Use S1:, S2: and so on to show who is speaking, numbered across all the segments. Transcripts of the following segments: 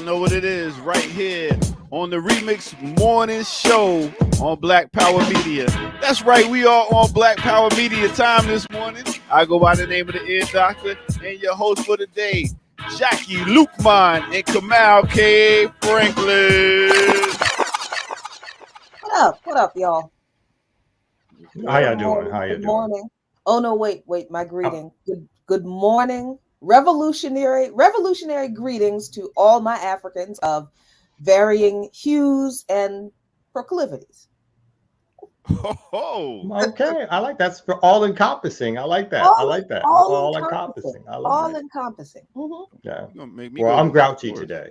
S1: know what it is right here on the RemiX Morning Show on Black Power Media. That's right, we are on Black Power Media time this morning. I go by the name of the Ear Doctor and your host for the day, Jackie Lukeman and Kamal K. Franklin.
S2: What up, y'all?
S3: How y'all doing? How you
S2: Good
S3: doing?
S2: morning. Oh no, wait, my greeting. Good morning. Revolutionary greetings to all my Africans of varying hues and proclivities.
S1: Oh,
S3: Okay, I like that's for all encompassing. I like that. I like that. All encompassing. I love
S2: All
S3: that.
S2: encompassing.
S3: Yeah.
S1: you gonna make me
S3: Well,
S1: go
S3: I'm
S1: to
S3: grouchy
S1: court.
S3: today.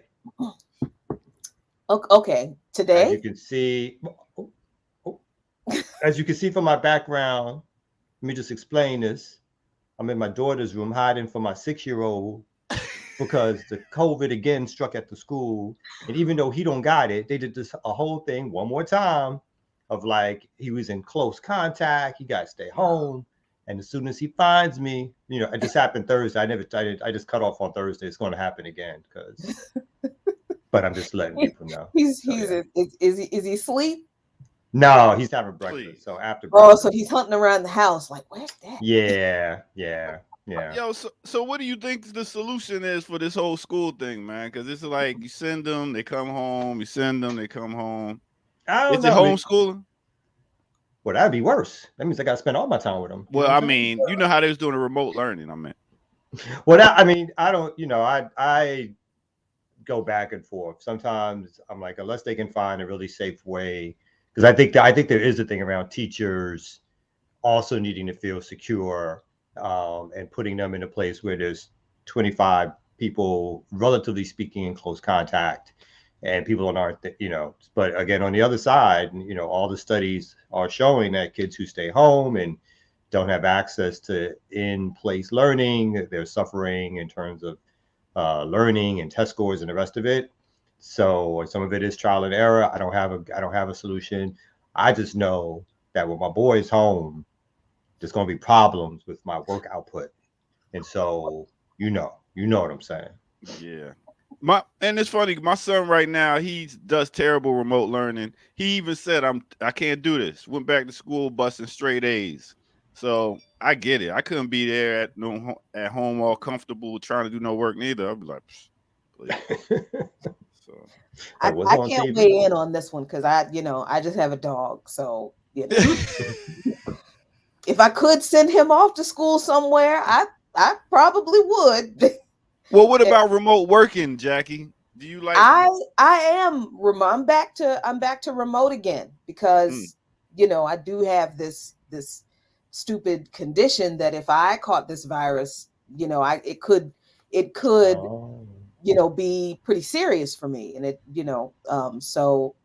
S2: Okay,
S3: As
S2: today.
S3: you can see, as you can see from my background, let me just explain this. I'm in my daughter's room hiding from my 6-year-old because the COVID again struck at the school. And even though he don't got it, they did this a whole thing one more time of like he was in close contact. He got to stay home. And as soon as he finds me, it just happened Thursday. I just cut off on Thursday. It's going to happen again but I'm just letting people know.
S2: Is he asleep?
S3: No, he's having breakfast.
S1: Please.
S3: So after
S2: Oh,
S3: breakfast.
S2: so he's hunting around the house like, where's that?
S3: Yeah.
S1: Yo, so what do you think the solution is for this whole school thing, man? Because it's like you send them, they come home. You send them, they come home.
S3: I don't
S1: Is it
S3: know.
S1: homeschooling?
S3: Well, that'd be worse. That means I got to spend all my time with them.
S1: Well, I mean, you know how they was doing a remote learning. I mean,
S3: Well, I don't. I go back and forth. Sometimes I'm like, unless they can find a really safe way, because I think there is a thing around teachers also needing to feel secure, and putting them in a place where there's 25 people, relatively speaking, in close contact, and people aren't, But again, on the other side, all the studies are showing that kids who stay home and don't have access to in-place learning, they're suffering in terms of learning and test scores and the rest of it. So some of it is trial and error. I don't have a solution. I just know that when my boy's home, there's going to be problems with my work output. And so, you know what I'm saying?
S1: yeah. And it's funny. My son right now, he does terrible remote learning. He even said, I can't do this. Went back to school busting straight A's. So I get it. I couldn't be there at home all comfortable trying to do no work neither. I'd be like, please. So
S2: I
S3: on
S2: can't
S3: TV.
S2: weigh in on this one because I just have a dog. So, if I could send him off to school somewhere, I probably would.
S1: Well, what about remote working, Jackie? Do you like?
S2: I'm back to remote again because I do have this stupid condition that if I caught this virus, it could be pretty serious for me, and so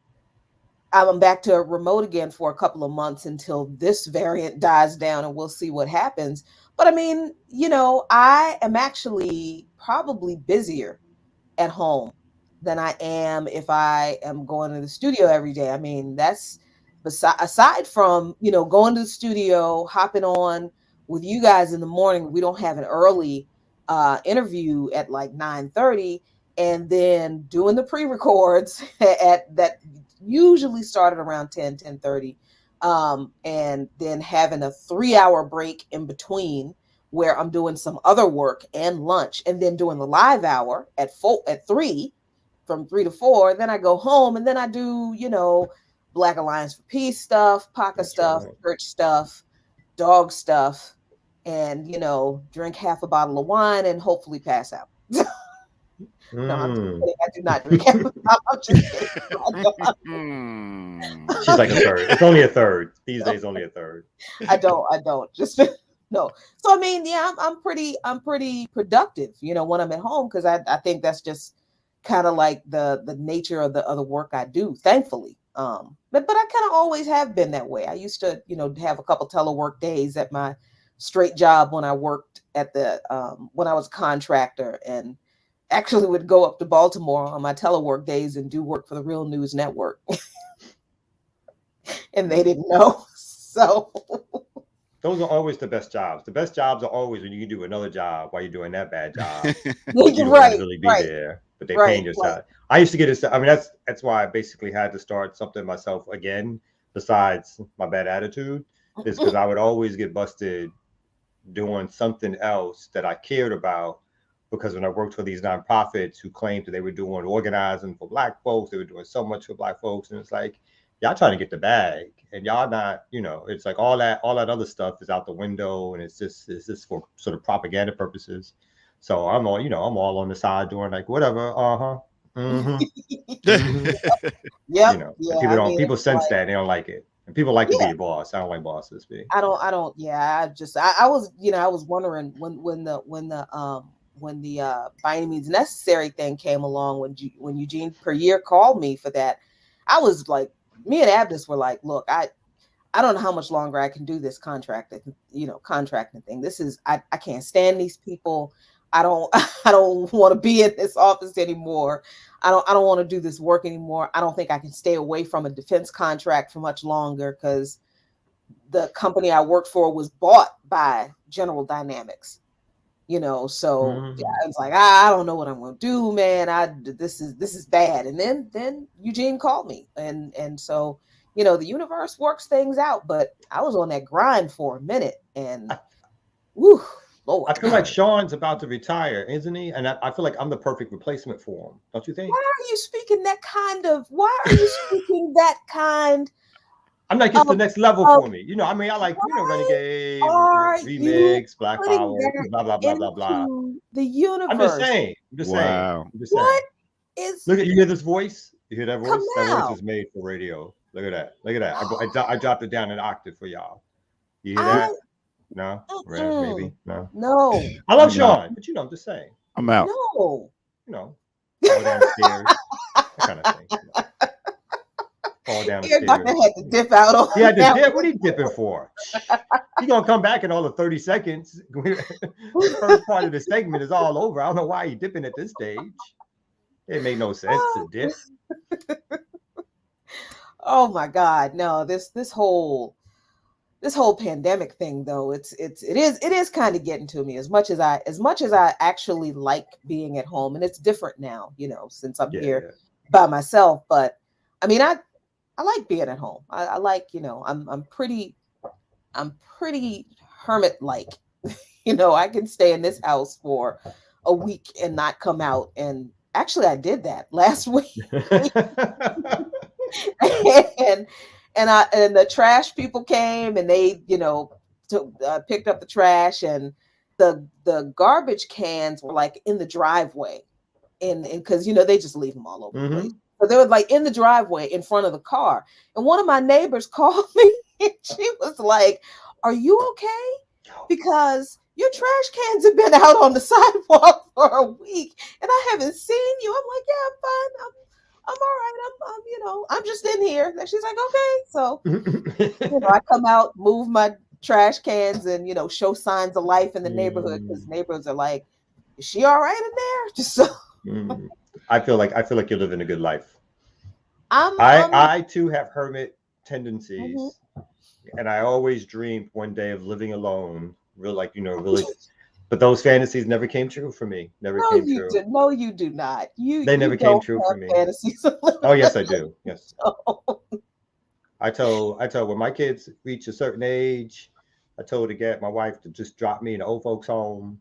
S2: I'm back to remote again for a couple of months until this variant dies down, and we'll see what happens. But I mean, I am actually probably busier at home than I am if I am going to the studio every day. I mean, that's aside from, going to the studio, hopping on with you guys in the morning. We don't have an early interview at like 9:30, and then doing the pre-records at that usually started around 10:30, and then having a 3-hour break in between where I'm doing some other work and lunch, and then doing the live hour at 3, from 3 to 4. Then I go home, and then I do, Black Alliance for Peace stuff, PACA stuff,
S3: right.
S2: church stuff, dog stuff, and, drink half a bottle of wine and hopefully pass out. No, I'm just kidding. I do not drink half a bottle. I'm just kidding.
S3: She's like a third. It's only a third. These days, only a third.
S2: I don't. Just no. So I mean, yeah, I'm pretty productive, when I'm at home, because I think that's just kind of like the nature of the work I do, thankfully. But I kind of always have been that way. I used to, have a couple telework days at my straight job when I worked at when I was a contractor, and actually would go up to Baltimore on my telework days and do work for the Real News Network. And they didn't know. So
S3: those are always the best jobs. The best jobs are always when you can do another job while you're doing that bad job.
S2: you
S3: don't
S2: right,
S3: really be
S2: right.
S3: there. but they paying
S2: Right.
S3: your
S2: Like,
S3: salary. I used to get it. I mean, that's why I basically had to start something myself again. Besides my bad attitude, is because I would always get busted doing something else that I cared about. Because when I worked for these nonprofits who claimed that they were doing organizing for Black folks, they were doing so much for Black folks, and it's like y'all trying to get the bag, and y'all not. It's like all that other stuff is out the window, and it's just for sort of propaganda purposes. So I'm all on the side doing like whatever. Mm-hmm. Mm-hmm.
S2: yep.
S3: And
S2: Yeah. I mean,
S3: people
S2: it's
S3: sense
S2: like,
S3: that and they don't like it, and people like to be
S2: yeah.
S3: a boss. I don't like bosses. Be.
S2: I don't, yeah, I was, I was wondering when the by any means necessary thing came along, when Eugene per year called me for that. I was like, me and Abdus were like, look, I don't know how much longer I can do this contracting thing. This is, I can't stand these people. I don't I don't want to be in this office anymore. I don't want to do this work anymore. I don't think I can stay away from a defense contract for much longer, because the company I worked for was bought by General Dynamics. So yeah,
S3: Mm-hmm.
S2: I was like, I don't know what I'm gonna do, man. This is bad. And then Eugene called me, and so the universe works things out. But I was on that grind for a minute, and whew,
S3: I
S2: Lord,
S3: feel like Sean's about to retire, isn't he? And I feel like I'm the perfect replacement for him. Don't you think?
S2: why are you speaking that kind of? Why are you speaking that kind
S3: I'm like, it's the
S2: of?
S3: next level
S2: Of
S3: for me. I mean, I like,
S2: why
S3: Renegade,
S2: are you
S3: Remix, Black
S2: putting
S3: Power,
S2: that
S3: blah, blah, blah, blah, blah.
S2: into the
S3: I'm just
S2: universe?
S3: saying. I'm just saying.
S1: Wow.
S3: I'm just saying.
S2: What is
S3: Look at you hear this voice? You hear that
S2: come
S3: voice? That voice
S2: now?
S3: is made for radio. Look at that. Look at that. I dropped it down an octave for y'all. You hear
S2: I
S3: that? No?
S2: mm-mm.
S3: Maybe? No.
S2: No,
S3: I love
S1: I'm out.
S3: Sean, but I'm just saying.
S1: I'm out.
S2: no.
S3: You know, fall down the stairs, that kind of thing. Fall down the
S2: You're not
S3: stairs.
S2: gonna have to dip out
S3: He
S2: on
S3: had to
S2: that
S3: dip. What are you dipping for? He gonna come back in all of 30 seconds. The first part of the segment is all over. I don't know why he dipping at this stage. It made no sense to
S2: one.
S3: dip.
S2: Oh my God, no! This whole pandemic thing, though, it is kind of getting to me, as much as I actually like being at home, and it's different now, since I'm
S3: Yeah,
S2: here
S3: yeah.
S2: by myself. But I mean, I like being at home. I like, I'm pretty hermit like. I can stay in this house for a week and not come out. And actually, I did that last week. and and the trash people came, and they picked up the trash, and the garbage cans were like in the driveway, and because they just leave them all over the place.
S3: Hmm.
S2: So they were like in the driveway in front of the car, and one of my neighbors called me, and she was like, "Are you okay? Because your trash cans have been out on the sidewalk for a week, and I haven't seen you." I'm like, "Yeah, I'm fine. I'm all right. I'm just in here." And she's like, "Okay." So, I come out, move my trash cans, and, show signs of life in the neighborhood, because
S3: Mm,
S2: neighbors are like, "Is she all right in there?" Just so
S3: mm. I feel like you're living a good life.
S2: I'm
S3: I
S2: I'm
S3: I too have hermit
S2: mhm.
S3: tendencies, and I always dreamed one day of living alone, real like really. But those fantasies never came true for me. Never
S2: No,
S3: came
S2: you
S3: true.
S2: do. No, you do not. You
S3: They
S2: you
S3: never came
S2: don't
S3: true for
S2: have
S3: me.
S2: fantasies of living
S3: Oh yes, I do. Yes,
S2: alone.
S3: I told when my kids reach a certain age, I told to get my wife to just drop me in the old folks home.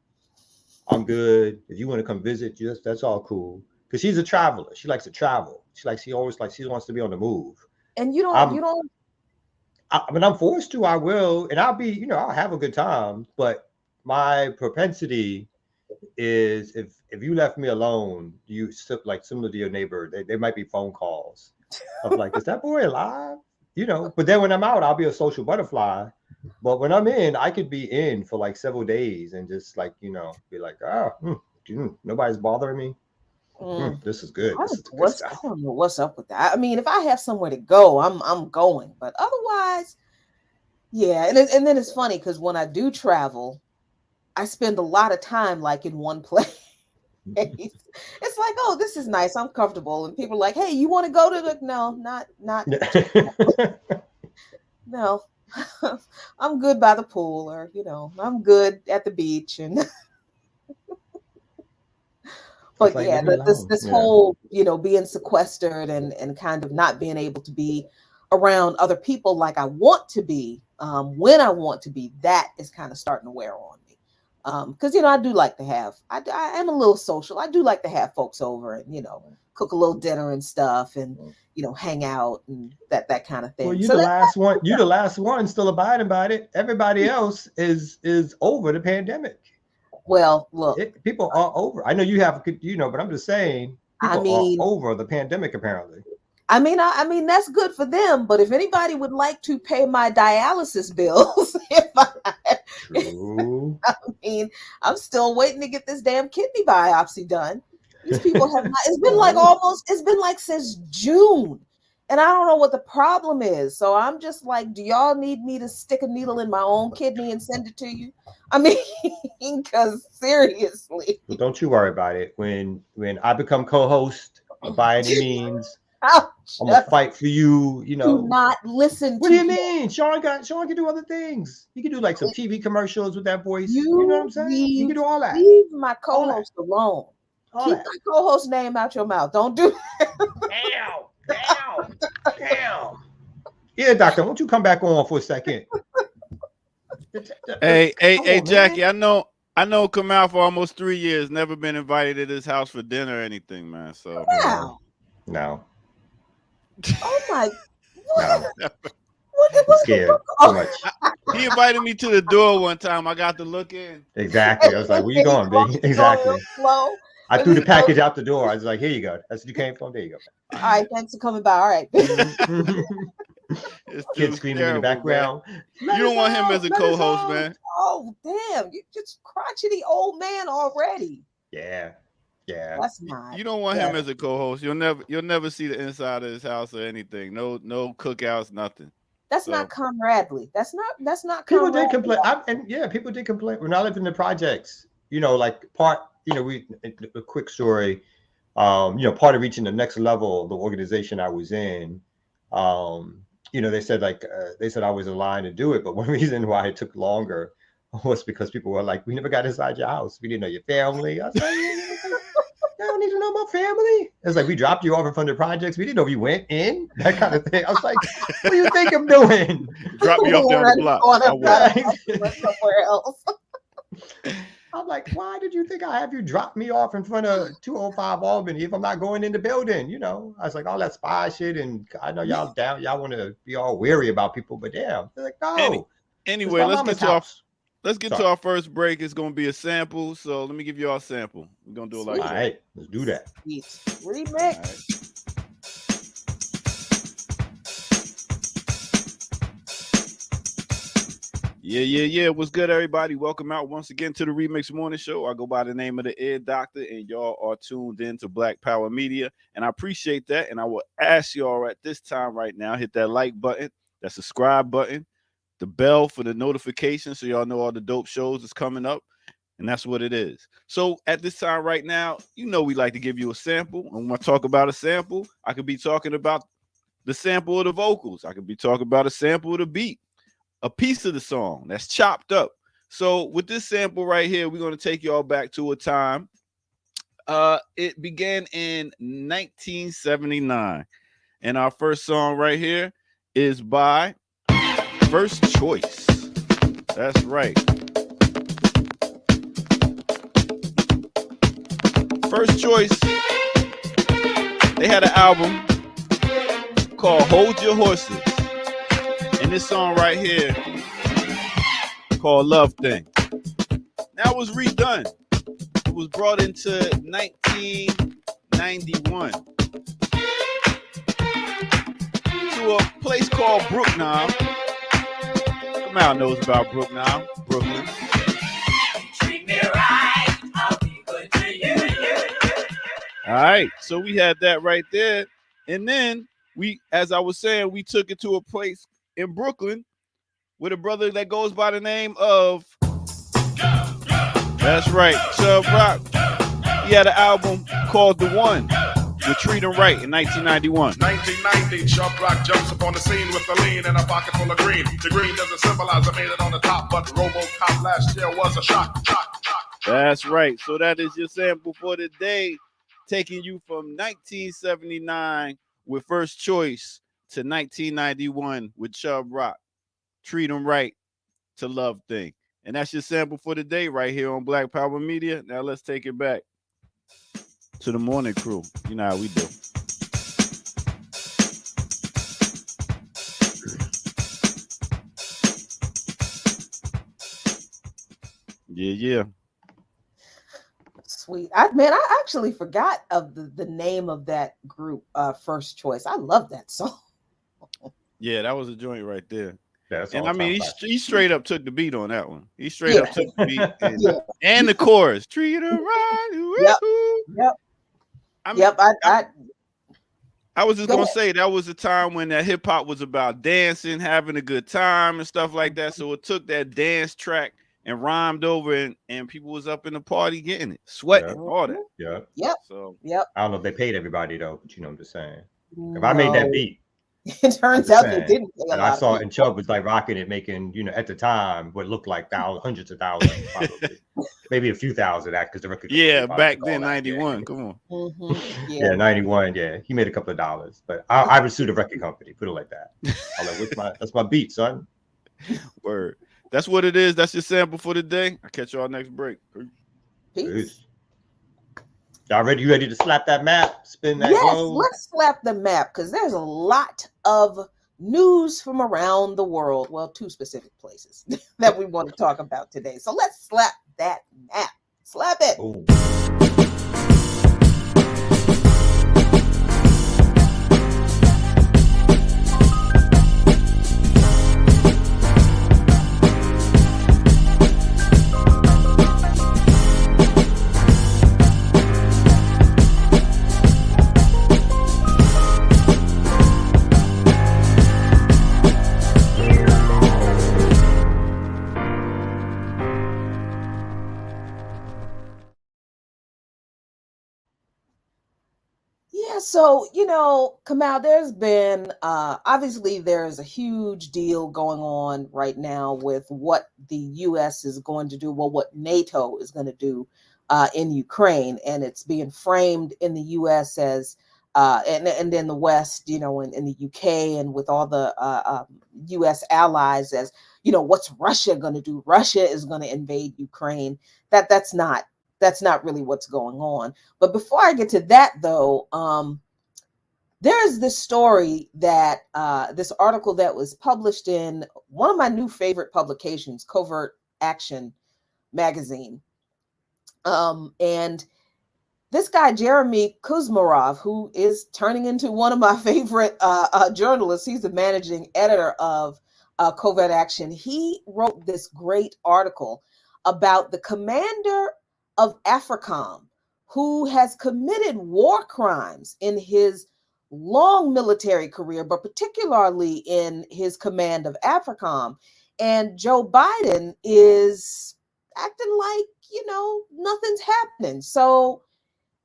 S3: I'm good. If you want to come visit, just that's all cool. Cause she's a traveler. She likes to travel. She wants to be on the move.
S2: And you don't you
S3: I'm
S2: don't
S3: I mean I'm forced to. I will, and I'll have a good time. But my propensity is if you left me alone, like similar to your neighbor, they might be phone calls of like, is that boy alive? But then when I'm out, I'll be a social butterfly. But when I'm in, I could be in for like several days and just like, be like, nobody's bothering me.
S2: mm,
S3: This is good.
S2: I
S3: This
S2: don't
S3: is the
S2: know
S3: good
S2: what's I
S3: stuff.
S2: don't know what's up with that. I mean, if I have somewhere to go, I'm going. But otherwise, yeah. And then it's funny, because when I do travel, I spend a lot of time like in one place. It's like, "Oh, this is nice. I'm comfortable." And people are like, "Hey, you want to go to the?" No, not just no. I'm good by the pool, or I'm good at the beach. And But
S3: like,
S2: yeah,
S3: leave me
S2: this
S3: alone.
S2: whole, being sequestered and kind of not being able to be around other people like I want to be, when I want to be, that is kind of starting to wear on me. Because I do like to have, I am a little social. I do like to have folks over and cook a little dinner and stuff, and hang out and that kind of thing.
S3: Well, you
S2: So
S3: the last one. You the last one still abiding by it. Everybody else is over the pandemic.
S2: well, look,
S3: People are over. I know you have, but I'm just saying
S2: I
S3: people are
S2: mean,
S3: over the pandemic apparently.
S2: I mean that's good for them. But if anybody would like to pay my dialysis bills,
S3: True.
S2: I mean, I'm still waiting to get this damn kidney biopsy done. These people have not. It's been like since June, and I don't know what the problem is. So I'm just like, do y'all need me to stick a needle in my own kidney and send it to you? I mean, because seriously,
S3: Well, don't you worry about it. When I become co-host by any means, I'm gonna fight for you.
S2: do not listen.
S3: What do you mean? Sean can do other things. He can do like some TV commercials with that voice. You know what I'm saying? He can do all that.
S2: Leave my co-host alone. Keep my co-host name out your mouth. Don't do
S3: Damn. Yeah, doctor, won't you come back on for a second?
S1: Hey, Jackie, man. I know Kamal for almost 3 years, never been invited to this house for dinner or anything, man. So
S3: No.
S2: Oh my
S3: no. I'm scared too much.
S1: He invited me to the door one time. I got to look in.
S3: Exactly. I was like, where you going, baby? Exactly. I threw the package out the door. I was like, here you go. That's what you came from. There you go.
S2: All right, thanks for coming by. All right.
S3: Kids screaming terrible, in the background.
S1: You don't want him as a co-host, man.
S2: Oh, damn. You just crotchety old man already.
S3: Yeah.
S2: That's not.
S1: You don't want him as a co-host. You'll never see the inside of his house or anything. No cookouts, nothing.
S2: That's not comradely. That's not
S3: people did complain. People did complain when I lived in the projects. A quick story. Part of reaching the next level of the organization I was in, they said I was in line to do it, but one reason why it took longer was because people were like, "We never got inside your house. We didn't know your family." I was like, "I don't need to know my family." It's like, we dropped you off in front of the projects. We didn't know you went in, that kind of thing. I was like, "What do you think I'm doing?"
S1: Drop me off down the block.
S2: Somewhere else.
S3: I'm like, why did you think I have you drop me off in front of 205 Albany if I'm not going in the building? I was like, all that spy shit, and I know y'all want to be all weary about people, but damn, they're like, no.
S1: Anyway, let's get to our first break. It's gonna be a sample, so let me give you all a sample. We're gonna do it like that.
S3: All right, let's do that.
S2: Remix.
S1: Yeah. What's good, everybody? Welcome out once again to the Remix Morning Show. I go by the name of the Ear Doctor, and y'all are tuned in to Black Power Media, and I appreciate that. And I will ask y'all at this time right now, hit that like button, that subscribe button, the bell for the notifications, so y'all know all the dope shows is coming up, and that's what it is. So at this time right now, we like to give you a sample, and when I talk about a sample, I could be talking about the sample of the vocals. I could be talking about a sample of the beat, a piece of the song that's chopped up. So with this sample right here, we're going to take y'all back to a time. It began in 1979. And our first song right here is by First Choice. That's right. First Choice, they had an album called Hold Your Horses. And this song right here called Love Thing. Now it was redone. It was brought into 1991 to a place called Brooklyn. Come out knows about Brooklyn. Treat me right, I'll be good to you. All right, so we had that right there. And then as I was saying, we took it to a place in Brooklyn with a brother that goes by the name of, that's right, Chubb Rock. He had an album called The One with Treat 'Em Right in 1991.
S4: 1990, Chubb Rock jumps upon the scene with the lean and a pocket full of green. The green doesn't symbolize I made it on the top, but RoboCop last year was a shock.
S1: That's right. So that is your sample for today. taking you from 1979 with First Choice to 1991 with Chubb Rock. Treat 'em right to Love Thing. And that's your sample for the day right here on Black Power Media. Now let's take it back to the morning crew. You know how we do. Yeah, yeah.
S2: Sweet. I actually forgot of the name of that group, First Choice. I love that song.
S1: Yeah, that was a joint right there.
S3: Yeah, that's
S1: And
S3: all
S1: I mean,
S3: time
S1: he straight up took the beat on that one. He straight
S2: Yeah,
S1: up took the beat
S2: yeah,
S1: and the chorus. Treat 'em right.
S2: yep,
S1: Woo-hoo.
S2: yep,
S1: I mean,
S2: yep.
S1: I was just
S2: Go
S1: gonna
S2: ahead.
S1: say that was a time when that hip hop was about dancing, having a good time, and stuff like that. So it took that dance track and rhymed over, and people was up in the party getting it,
S3: Yeah,
S1: sweating, all that.
S3: yeah.
S2: Yep,
S1: So
S2: yep.
S3: I don't know if they paid everybody though, but you know what I'm just saying. If I made that
S2: No,
S3: beat,
S2: it
S3: I'm
S2: turns
S3: just
S2: out they
S3: saying,
S2: didn't pay a
S3: and I
S2: lot of
S3: saw it, and
S2: people.
S3: Chubb was like rocking it, making, you know, at the time what looked like hundreds of thousands, probably, maybe a few thousand that because the record company
S1: yeah,
S3: probably
S1: back
S3: took all
S1: then
S3: that. Yeah,
S1: '91. Come on.
S2: Yeah.
S3: yeah, 91. Yeah, he made a couple of dollars, but I would sue the record company. Put it like that. I'm like, that's my beat, son.
S1: Word. That's what it is. That's your sample for the day. I'll catch y'all next break.
S2: Peace.
S3: Peace. Y'all ready? You ready to slap that map? Spin that
S2: Yes,
S3: globe?
S2: let's slap the map because there's a lot of news from around the world. Well, two specific places that we want to talk about today. So let's slap that map. Slap it.
S3: Boom.
S2: Yeah, so Kamal, there's been obviously there's a huge deal going on right now with what the U.S. is going to do, well, what NATO is going to do in Ukraine, and it's being framed in the U.S. as and in the West, in the UK and with all the U.S. allies as what's Russia going to do? Russia is going to invade Ukraine. That's not really what's going on. But before I get to that, though, there is this story that this article that was published in one of my new favorite publications, Covert Action magazine. And this guy, Jeremy Kuzmarov, who is turning into one of my favorite journalists, he's the managing editor of Covert Action. He wrote this great article about the commander of AFRICOM, who has committed war crimes in his long military career, but particularly in his command of AFRICOM. And Joe Biden is acting like, nothing's happening. So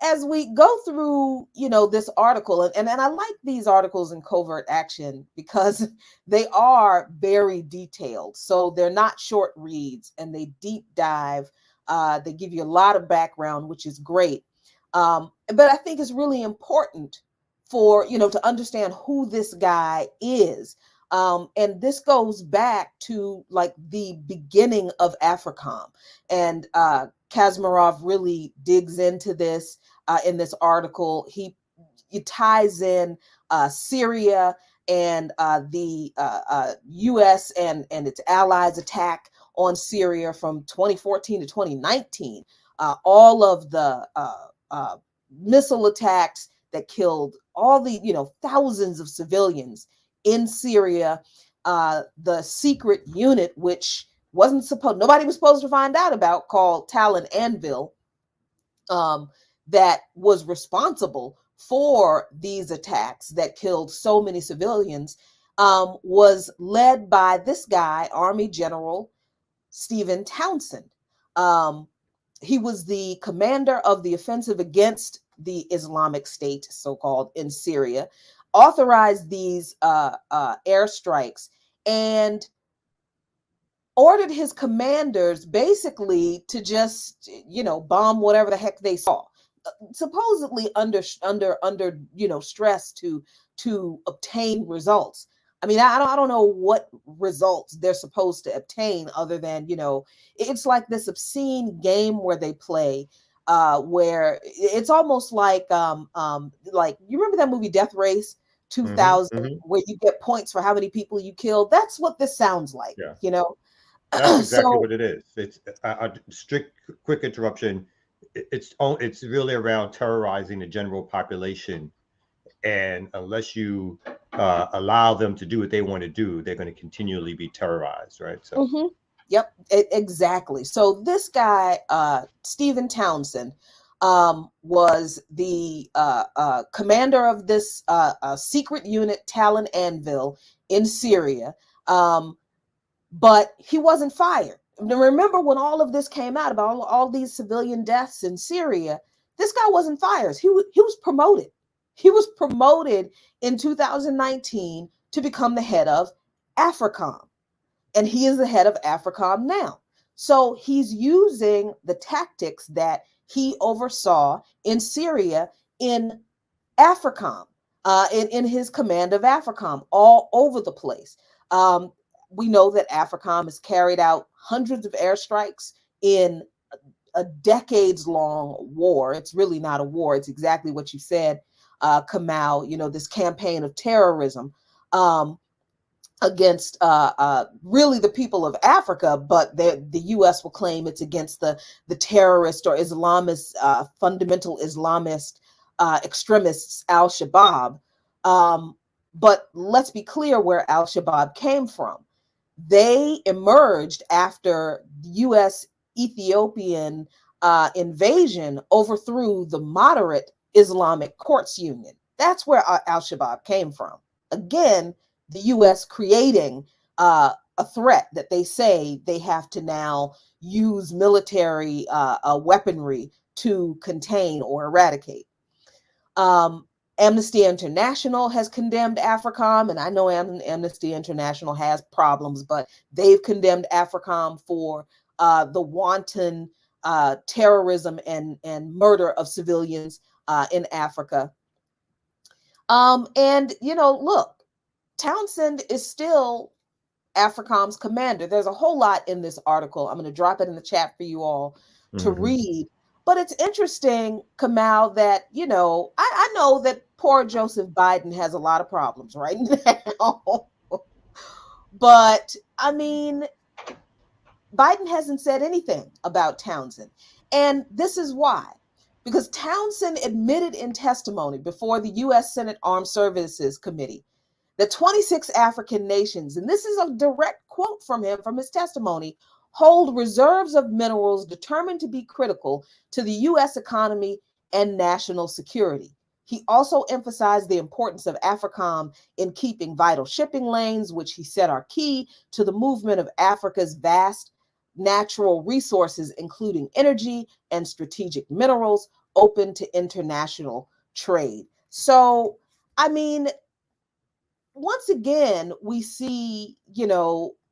S2: as we go through, this article, and I like these articles in Covert Action because they are very detailed. So they're not short reads and they deep dive. They give you a lot of background, which is great. But I think it's really important for, to understand who this guy is. And this goes back to like the beginning of AFRICOM. And Kazmarov really digs into this in this article. He ties in Syria and the U.S. and its allies' attack on Syria from 2014 to 2019. All of the missile attacks that killed all the thousands of civilians in Syria. The secret unit, which nobody was supposed to find out about, called Talon Anvil, that was responsible for these attacks that killed so many civilians, was led by this guy, Army General Stephen Townsend. He was the commander of the offensive against the Islamic State, so-called, in Syria, authorized these airstrikes, and ordered his commanders basically to just, bomb whatever the heck they saw. supposedly under stress to obtain results. I mean, I don't know what results they're supposed to obtain other than, it's like this obscene game where they play, where it's almost like you remember that movie Death Race 2000, where you get points for how many people you killed. That's what this sounds like,
S3: Yeah. That's exactly
S2: so
S3: what it is. It's a strict, quick interruption. It's really around terrorizing the general population, and unless you allow them to do what they want to do, they're going to continually be terrorized, right? So,
S2: Yep, exactly. So this guy, Stephen Townsend, was the commander of this secret unit, Talon Anvil, in Syria. But he wasn't fired. Now, remember when all of this came out about all these civilian deaths in Syria, this guy wasn't fired. He was promoted. He was promoted in 2019 to become the head of AFRICOM. And he is the head of AFRICOM now. So he's using the tactics that he oversaw in Syria in AFRICOM, in his command of AFRICOM, all over the place. We know that AFRICOM has carried out hundreds of airstrikes in a decades-long war. It's really not a war. It's exactly what you said, Kamal, this campaign of terrorism against really the people of Africa, but the U.S. will claim it's against the terrorist or Islamist, fundamental Islamist extremists, Al-Shabaab. But let's be clear where Al-Shabaab came from. They emerged after the U.S. Ethiopian invasion overthrew the moderate Islamic Courts Union. That's where Al-Shabaab came from. Again, the U.S. creating a threat that they say they have to now use military weaponry to contain or eradicate. Amnesty International has condemned AFRICOM, and I know Amnesty International has problems, but they've condemned AFRICOM for the wanton terrorism and murder of civilians in Africa. And, look, Townsend is still AFRICOM's commander. There's a whole lot in this article. I'm going to drop it in the chat for you all to read. But it's interesting, Kamal, that, I know that poor Joseph Biden has a lot of problems right now. But, I mean, Biden hasn't said anything about Townsend. And this is why. Because Townsend admitted in testimony before the U.S. Senate Armed Services Committee that 26 African nations, and this is a direct quote from him from his testimony, hold reserves of minerals determined to be critical to the U.S. economy and national security. He also emphasized the importance of AFRICOM in keeping vital shipping lanes, which he said are key to the movement of Africa's vast natural resources, including energy and strategic minerals, open to international trade. So, I mean, once again, we see,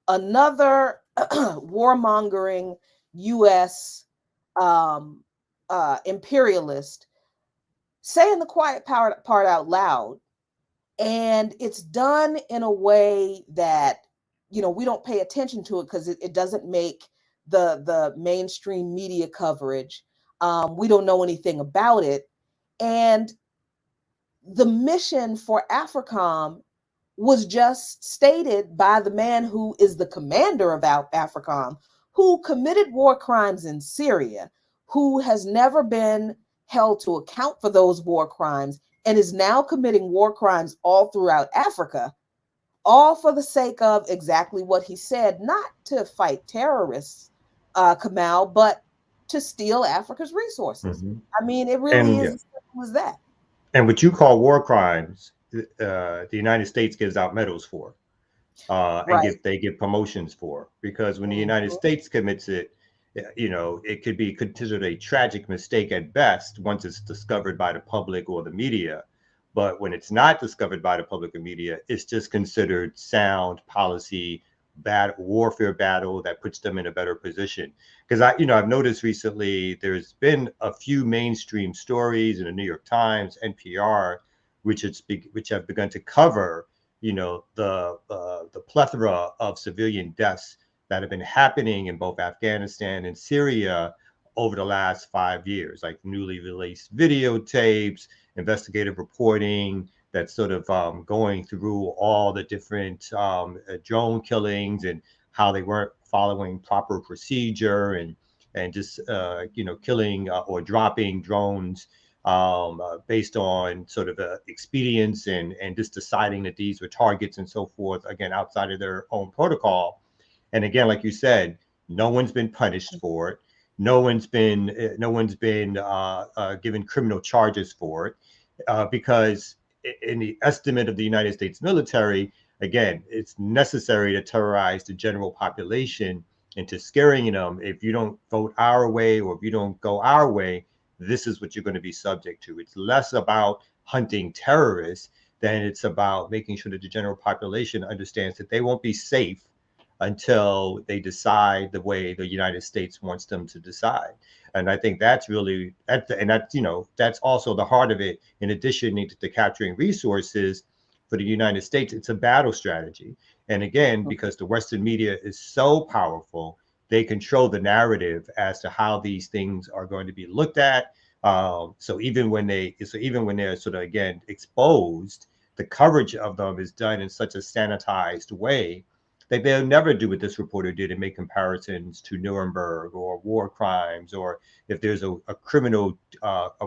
S2: another warmongering U.S. Imperialist saying the quiet part out loud. And it's done in a way that, we don't pay attention to it because it doesn't make the mainstream media coverage. We don't know anything about it. And the mission for AFRICOM was just stated by the man who is the commander of AFRICOM, who committed war crimes in Syria, who has never been held to account for those war crimes, and is now committing war crimes all throughout Africa, all for the sake of exactly what he said, not to fight terrorists, Kamal, but to steal Africa's resources. I mean, it really is as simple as that.
S3: And what you call war crimes, the United States gives out medals for, and they give promotions for, because when the United States commits it, it could be considered a tragic mistake at best once it's discovered by the public or the media. But when it's not discovered by the public or media, it's just considered sound policy, warfare battle that puts them in a better position. Because I've noticed recently there's been a few mainstream stories in the New York Times, NPR, which have begun to cover, the plethora of civilian deaths that have been happening in both Afghanistan and Syria over the last 5 years, like newly released videotapes, investigative reporting that's sort of going through all the different drone killings and how they weren't following proper procedure, and just killing or dropping drones based on sort of expedience, and just deciding that these were targets and so forth, again outside of their own protocol. And again, like you said, no one's been punished for it. No one's been given criminal charges for it, because in the estimate of the United States military, again, it's necessary to terrorize the general population into scaring them. If you don't vote our way, or if you don't go our way, this is what you're going to be subject to. It's less about hunting terrorists than it's about making sure that the general population understands that they won't be safe until they decide the way the United States wants them to decide. And I think that's really that's also the heart of it. In addition to capturing resources for the United States, it's a battle strategy. And again, because the Western media is so powerful, they control the narrative as to how these things are going to be looked at. So even when they're sort of, again, exposed, the coverage of them is done in such a sanitized way that they'll never do what this reporter did and make comparisons to Nuremberg or war crimes, or if there's a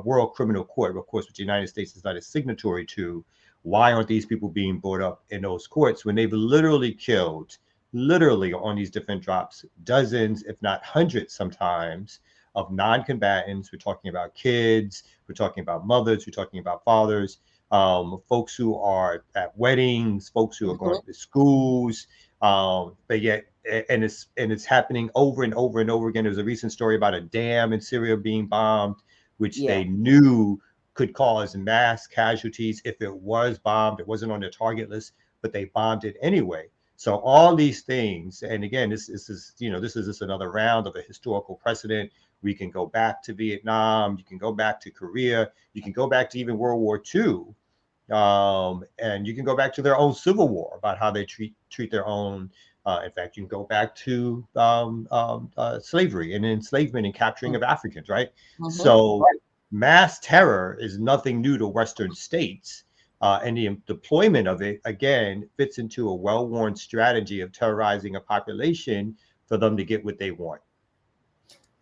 S3: world criminal court, of course, which the United States is not a signatory to. Why aren't these people being brought up in those courts when they've literally killed, on these different drops, dozens, if not hundreds sometimes, of non-combatants? We're talking about kids, we're talking about mothers, we're talking about fathers, folks who are at weddings, folks who are going to schools. But yet, and it's happening over and over and over again. There was a recent story about a dam in Syria being bombed, which they knew could cause mass casualties if it was bombed. It wasn't on their target list, but they bombed it anyway. So all these things, and again, this is just another round of a historical precedent. We can go back to Vietnam, you can go back to Korea, you can go back to even World War II. And you can go back to their own civil war about how they treat their own. In fact, you can go back to slavery and enslavement and capturing of Africans, right? So mass terror is nothing new to Western states. And the deployment of it, again, fits into a well-worn strategy of terrorizing a population for them to get what they want.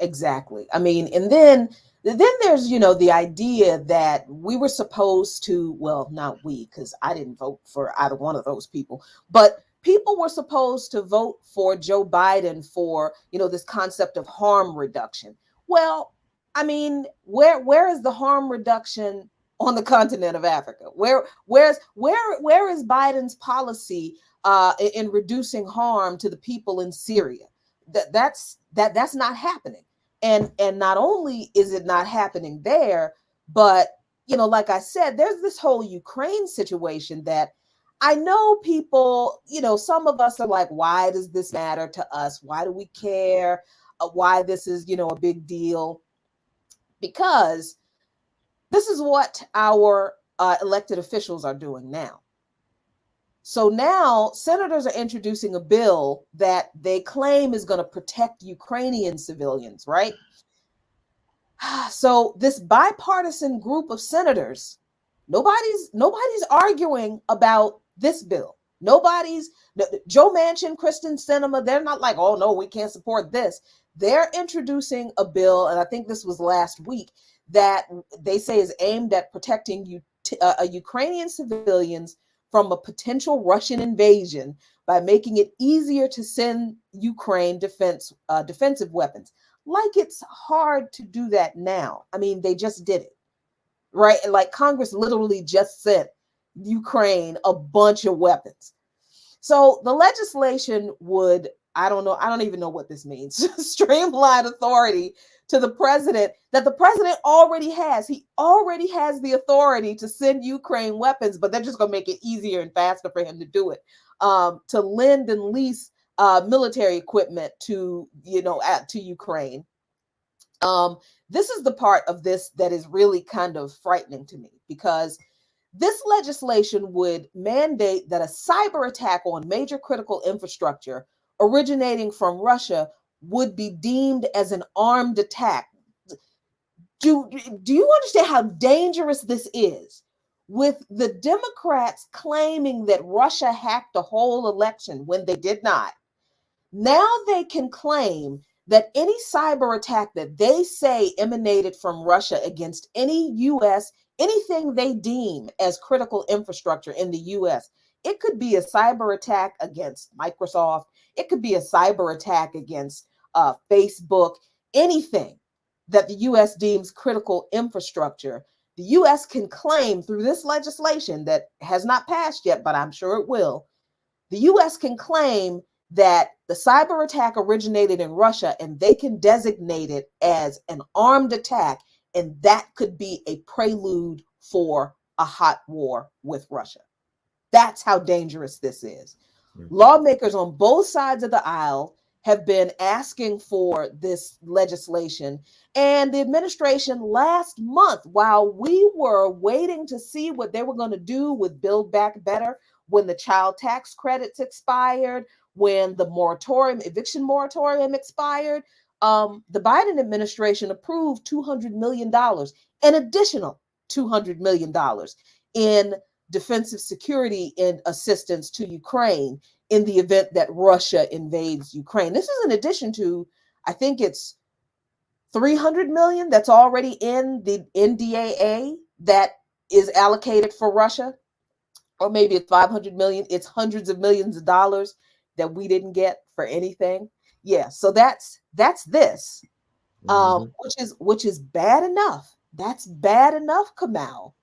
S2: Exactly. I mean, and then there's, the idea that we were supposed to, well, not we, because I didn't vote for either one of those people, but people were supposed to vote for Joe Biden for, this concept of harm reduction. Well, I mean, where is the harm reduction on the continent of Africa? Where is Biden's policy in reducing harm to the people in Syria? That's not happening. And not only is it not happening there, but, like I said, there's this whole Ukraine situation that I know people, some of us are like, why does this matter to us? Why do we care? Why this is, a big deal? Because this is what our elected officials are doing now. So now senators are introducing a bill that they claim is going to protect Ukrainian civilians, right? So this bipartisan group of senators, nobody's arguing about this bill. Joe Manchin, Kristen Sinema, they're not like, oh no, we can't support this. They're introducing a bill, and I think this was last week, that they say is aimed at protecting Ukrainian civilians from a potential Russian invasion by making it easier to send Ukraine defensive weapons. Like it's hard to do that now. I mean, they just did it, right? Like Congress literally just sent Ukraine a bunch of weapons. So the legislation would, I don't even know what this means, streamline authority to the president that the president already has. He already has the authority to send Ukraine weapons, but they're just going to make it easier and faster for him to do it. To lend and lease military equipment to, to Ukraine. This is the part of this that is really kind of frightening to me, because this legislation would mandate that a cyber attack on major critical infrastructure originating from Russia would be deemed as an armed attack. Do you understand how dangerous this is? With the Democrats claiming that Russia hacked the whole election when they did not, now they can claim that any cyber attack that they say emanated from Russia against any US, anything they deem as critical infrastructure in the US, it could be a cyber attack against Microsoft, it could be a cyber attack against Facebook, anything that the US deems critical infrastructure. The US can claim through this legislation that has not passed yet, but I'm sure it will. The US can claim that the cyber attack originated in Russia, and they can designate it as an armed attack, and that could be a prelude for a hot war with Russia. That's how dangerous this is. Lawmakers on both sides of the aisle have been asking for this legislation, and the administration last month, while we were waiting to see what they were going to do with Build Back Better, when the child tax credits expired, when the eviction moratorium expired, the Biden administration approved $200 million, an additional $200 million in defensive security and assistance to Ukraine in the event that Russia invades Ukraine. This is in addition to, I think it's $300 million that's already in the NDAA that is allocated for Russia, or maybe it's $500 million. It's hundreds of millions of dollars that we didn't get for anything. Yeah, so that's this, which is bad enough. That's bad enough, Kamau.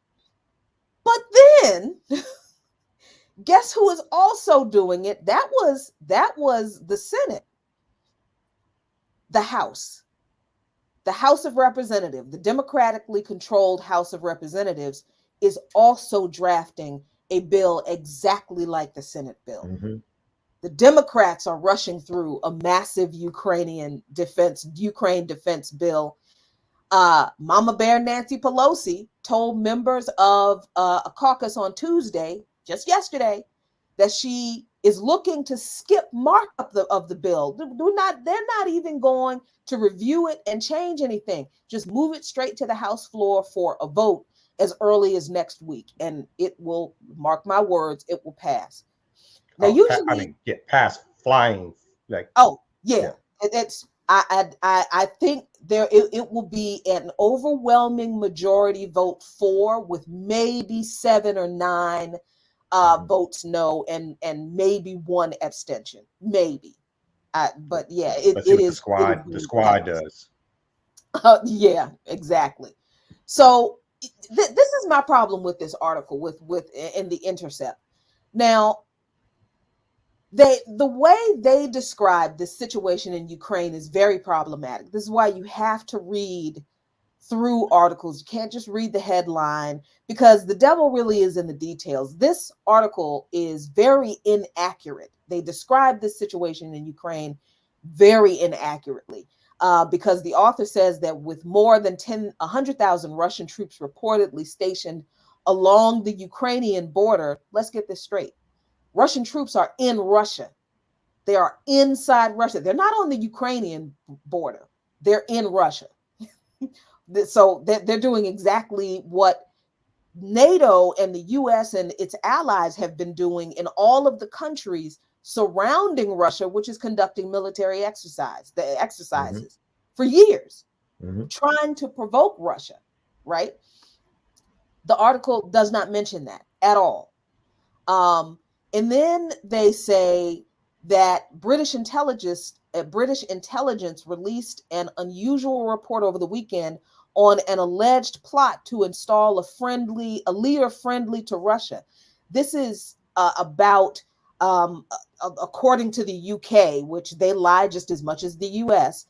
S2: But then, guess who is also doing it? That was the Senate, the House of Representatives, the democratically controlled House of Representatives, is also drafting a bill exactly like the Senate bill. The Democrats are rushing through a massive Ukraine defense bill. Mama Bear Nancy Pelosi told members of a caucus on Tuesday, just yesterday, that she is looking to skip markup of the bill. They're not even going to review it and change anything. Just move it straight to the House floor for a vote as early as next week, and it will, mark my words, it will pass. Now, usually,
S3: pass flying. Like,
S2: it's. I think it will be an overwhelming majority vote for, with maybe 7 or 9 votes no, and maybe 1 abstention, maybe. But yeah, it is.
S3: The squad does.
S2: Yeah, exactly. So this is my problem with this article with in The Intercept. Now, the way they describe the situation in Ukraine is very problematic. This is why you have to read through articles. You can't just read the headline, because the devil really is in the details. This article is very inaccurate. They describe this situation in Ukraine very inaccurately, because the author says that with more than 100,000 Russian troops reportedly stationed along the Ukrainian border, let's get this straight. Russian troops are in Russia. They are inside Russia. They're not on the Ukrainian border. They're in Russia. So they're doing exactly what NATO and the US and its allies have been doing in all of the countries surrounding Russia, which is conducting military exercises for years, trying to provoke Russia, right? The article does not mention that at all. And then they say that British intelligence released an unusual report over the weekend on an alleged plot to install a leader friendly to Russia. This is about, according to the UK, which they lie just as much as the US,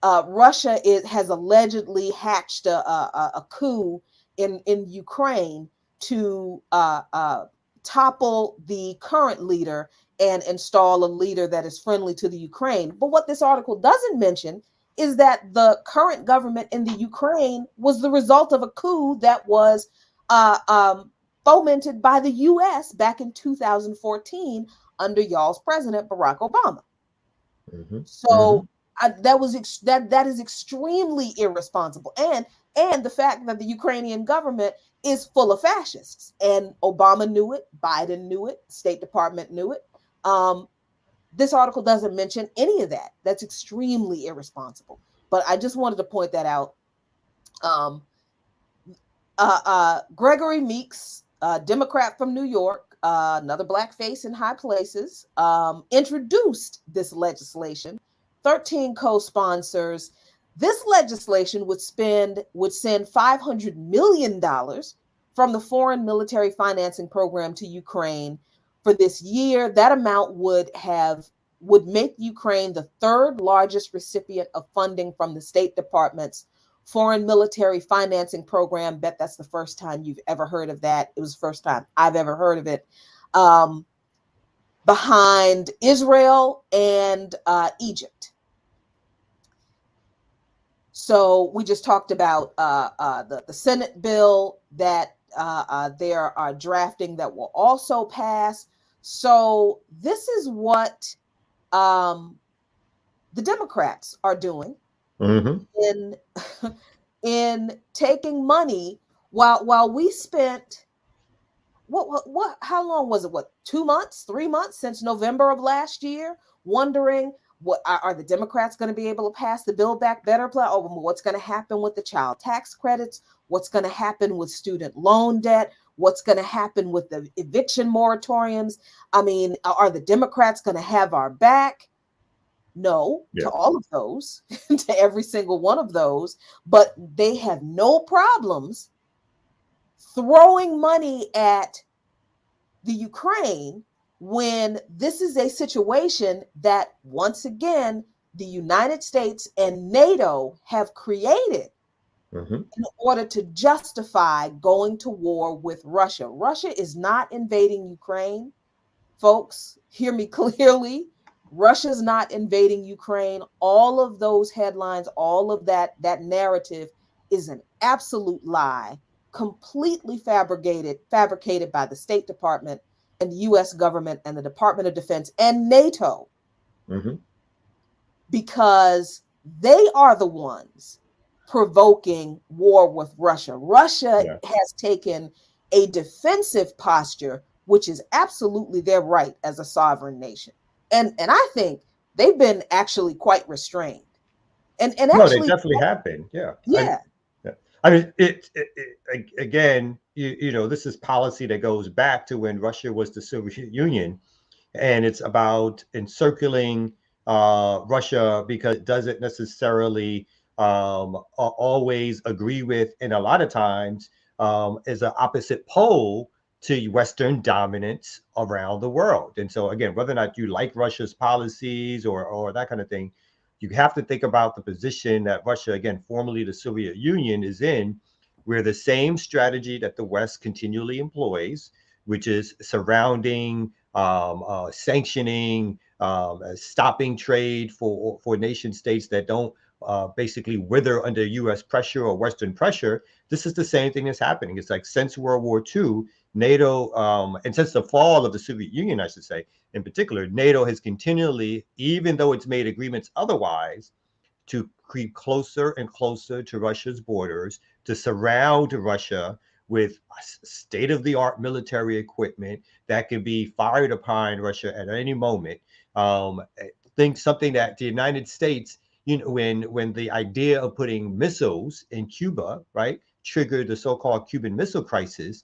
S2: Russia has allegedly hatched a coup in Ukraine to topple the current leader and install a leader that is friendly to the Ukraine. But what this article doesn't mention is that the current government in the Ukraine was the result of a coup that was fomented by the U.S. back in 2014 under y'all's president Barack Obama.
S3: Mm-hmm.
S2: So that is extremely irresponsible, and the fact that the Ukrainian government is full of fascists, and Obama knew it, Biden knew it, State Department knew it. This article doesn't mention any of that. That's extremely irresponsible. But I just wanted to point that out. Gregory Meeks, Democrat from New York, another black face in high places, introduced this legislation. 13 co-sponsors. This legislation would send $500 million from the Foreign Military Financing Program to Ukraine for this year. That amount would make Ukraine the third largest recipient of funding from the State Department's Foreign Military Financing Program. Bet that's the first time you've ever heard of that. It was the first time I've ever heard of it. Behind Israel and Egypt. So we just talked about the Senate bill that they are drafting that will also pass. So this is what the Democrats are doing in taking money while we spent what how long was it? 2 months, 3 months since November of last year, wondering what are the Democrats going to be able to pass the Build Back Better plan? Oh, what's going to happen with the child tax credits? What's going to happen with student loan debt? What's going to happen with the eviction moratoriums? I mean, are the Democrats going to have our back? No, to all of those, to every single one of those, but they have no problems throwing money at the Ukraine when this is a situation that, once again, the United States and NATO have created in order to justify going to war with Russia. Russia is not invading Ukraine. Folks, hear me clearly. Russia's not invading Ukraine. All of those headlines, all of that narrative is an absolute lie, completely fabricated by the State Department and the U.S. government and the Department of Defense and NATO, because they are the ones provoking war with Russia. Russia has taken a defensive posture, which is absolutely their right as a sovereign nation. And I think they've been actually quite restrained. And
S3: no,
S2: actually,
S3: they definitely have been.
S2: Yeah.
S3: I mean, again, you know, this is policy that goes back to when Russia was the Soviet Union, and it's about encircling Russia because it doesn't necessarily always agree with, and a lot of times is an opposite pole to Western dominance around the world. And so, again, whether or not you like Russia's policies or that kind of thing, you have to think about the position that Russia, again, formerly the Soviet Union, is in, where the same strategy that the West continually employs, which is surrounding, sanctioning, stopping trade for nation states that don't basically wither under U.S. pressure or Western pressure. This is the same thing that's happening. It's like since World War II, NATO, and since the fall of the Soviet Union, I should say, in particular, NATO has continually, even though it's made agreements otherwise, to creep closer and closer to Russia's borders, to surround Russia with state-of-the-art military equipment that can be fired upon Russia at any moment. Think something that the United States, you know, when the idea of putting missiles in Cuba, right, triggered the so-called Cuban Missile Crisis,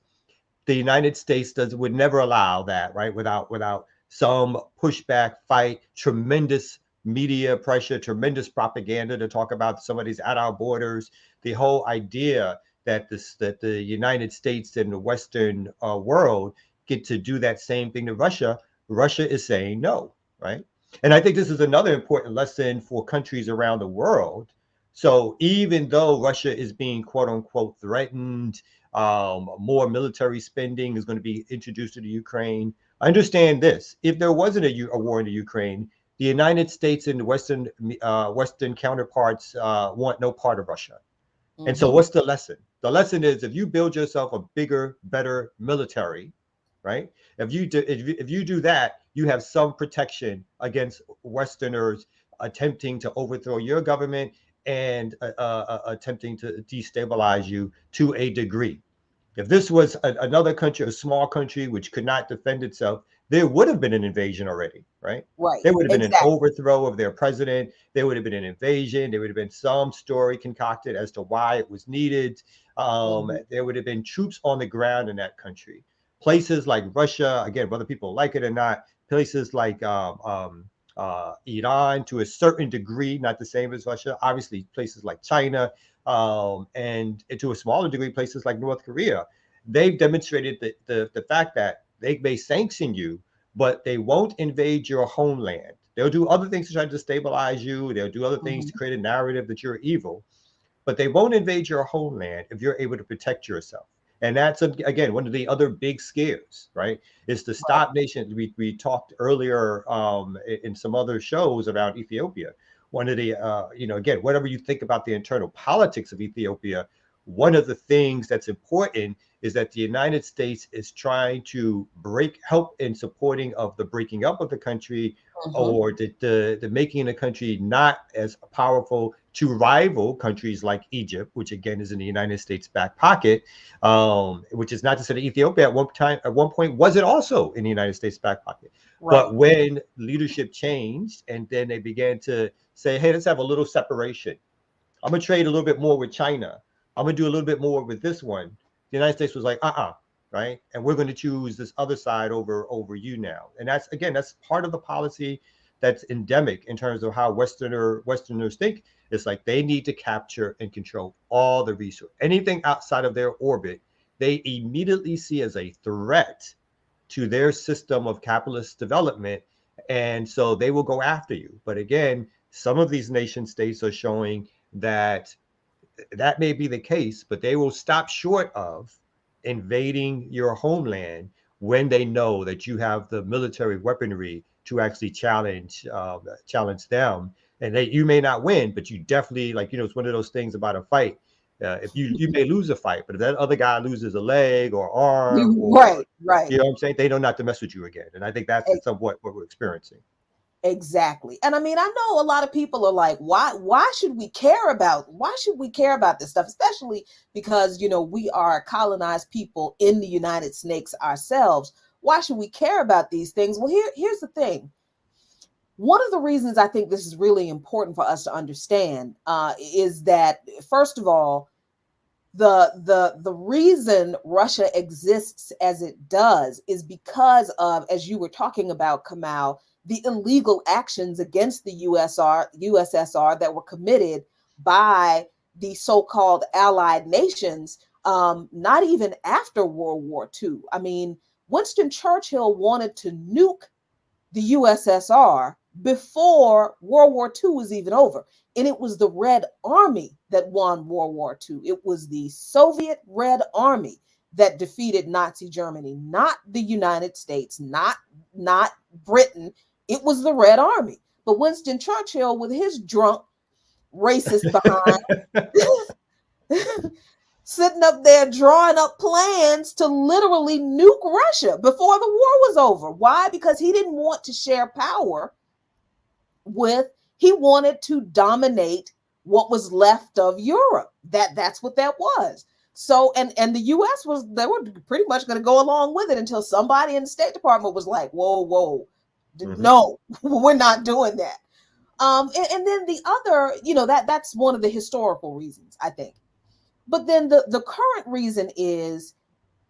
S3: the United States would never allow that, right, without some pushback, fight, tremendous media pressure, tremendous propaganda to talk about somebody's at our borders. The whole idea that the United States and the Western world get to do that same thing to Russia, Russia is saying no, right? And I think this is another important lesson for countries around the world. So even though Russia is being quote unquote threatened, more military spending is going to be introduced to the Ukraine. Understand this: if there wasn't a war in the Ukraine, the United States and the Western counterparts want no part of Russia. And so,
S2: Mm-hmm.
S3: what's the lesson? The lesson is if you build yourself a bigger, better military, right? If you do that, you have some protection against Westerners attempting to overthrow your government and attempting to destabilize you to a degree. If this was another country, a small country which could not defend itself, there would have been an invasion already, right?
S2: Right.
S3: There would have been an
S2: Exactly.
S3: overthrow of their president. There would have been an invasion. There would have been some story concocted as to why it was needed.
S2: Mm-hmm.
S3: There would have been troops on the ground in that country. Places like Russia, again, whether people like it or not, places like Iran to a certain degree, not the same as Russia. Obviously, places like China, and to a smaller degree, places like North Korea. They've demonstrated the fact that they may sanction you, but they won't invade your homeland. They'll do other things to try to destabilize you. They'll do other things
S2: Mm-hmm.
S3: to create a narrative that you're evil, but they won't invade your homeland if you're able to protect yourself. And that's, again, one of the other big scares, right? Is to
S2: Right.
S3: stop nations. We talked earlier in some other shows around Ethiopia. One of the, again, whatever you think about the internal politics of Ethiopia, one of the things that's important is that the United States is trying to help in supporting of the breaking up of the country,
S2: Mm-hmm.
S3: or the making the country not as powerful to rival countries like Egypt, which again is in the United States back pocket, which is not to say that Ethiopia at one point wasn't also in the United States back pocket.
S2: Right.
S3: But when leadership changed and then they began to say, hey, let's have a little separation. I'm gonna trade a little bit more with China. I'm gonna do a little bit more with this one. The United States was like, right? And we're going to choose this other side over you now. And that's part of the policy that's endemic in terms of how Westerners think. It's like they need to capture and control all the resources. Anything outside of their orbit, they immediately see as a threat to their system of capitalist development. And so they will go after you. But again, some of these nation states are showing that that may be the case, but they will stop short of invading your homeland when they know that you have the military weaponry to actually challenge them. And you may not win, but you definitely, like, it's one of those things about a fight. If you may lose a fight, but if that other guy loses a leg or arm, or
S2: Right. Right.
S3: what I'm saying, they know not to mess with you again. And I think that's somewhat what we're experiencing.
S2: Exactly. And I mean, I know a lot of people are like, why should we care about this stuff? Especially because, we are colonized people in the United States ourselves. Why should we care about these things? Well, here's the thing. One of the reasons I think this is really important for us to understand is that, first of all, the reason Russia exists as it does is because of, as you were talking about, Kamal, the illegal actions against the USSR that were committed by the so-called allied nations, not even after World War II. I mean, Winston Churchill wanted to nuke the USSR before World War II was even over. And it was the Red Army that won World War II. It was the Soviet Red Army that defeated Nazi Germany, not the United States, not Britain. It was the Red Army. But Winston Churchill, with his drunk, racist behind, sitting up there drawing up plans to literally nuke Russia before the war was over. Why? Because he didn't want to share power he wanted to dominate what was left of Europe. That's what that was. So, and the US they were pretty much going to go along with it until somebody in the State Department was like, whoa, no, we're not doing that. And then the other, that's one of the historical reasons, I think. But then the current reason is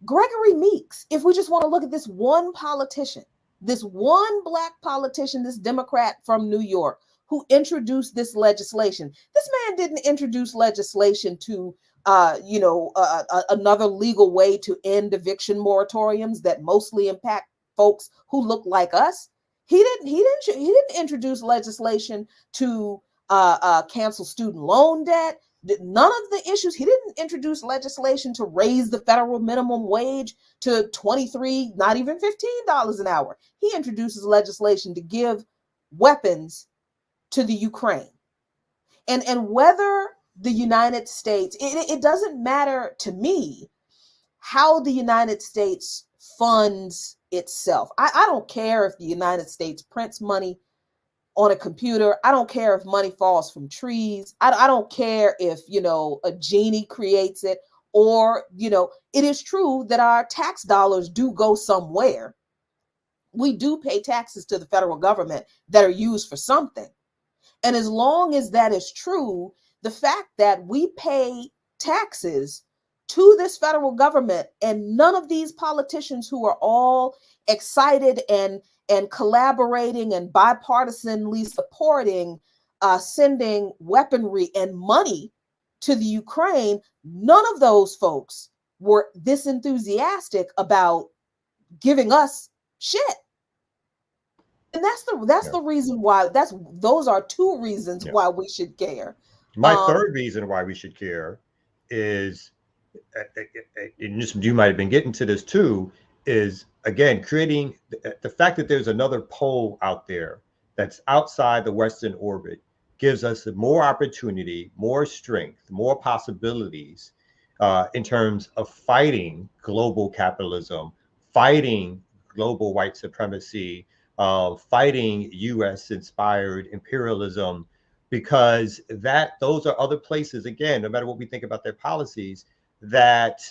S2: Gregory Meeks. If we just want to look at this one politician, this one Black politician, this Democrat from New York, who introduced this legislation. This man didn't introduce legislation to, another legal way to end eviction moratoriums that mostly impact folks who look like us. He didn't introduce legislation to cancel student loan debt. None of the issues. He didn't introduce legislation to raise the federal minimum wage to 23, not even $15 an hour. He introduces legislation to give weapons to the Ukraine. And whether the United States, it doesn't matter to me how the United States funds itself. I don't care if the United States prints money on a computer. I don't care if money falls from trees. I don't care if, a genie creates it, or, it is true that our tax dollars do go somewhere. We do pay taxes to the federal government that are used for something. And as long as that is true, the fact that we pay taxes to this federal government, and none of these politicians who are all excited and collaborating and bipartisanly supporting sending weaponry and money to the Ukraine, none of those folks were this enthusiastic about giving us shit. And that's the reason why. Those are two reasons why we should care.
S3: My third reason why we should care is, and you might have been getting to this too, is again creating the fact that there's another pole out there that's outside the Western orbit gives us more opportunity, more strength, more possibilities in terms of fighting global capitalism, fighting global white supremacy, fighting U.S. inspired imperialism, because those are other places, again, no matter what we think about their policies, that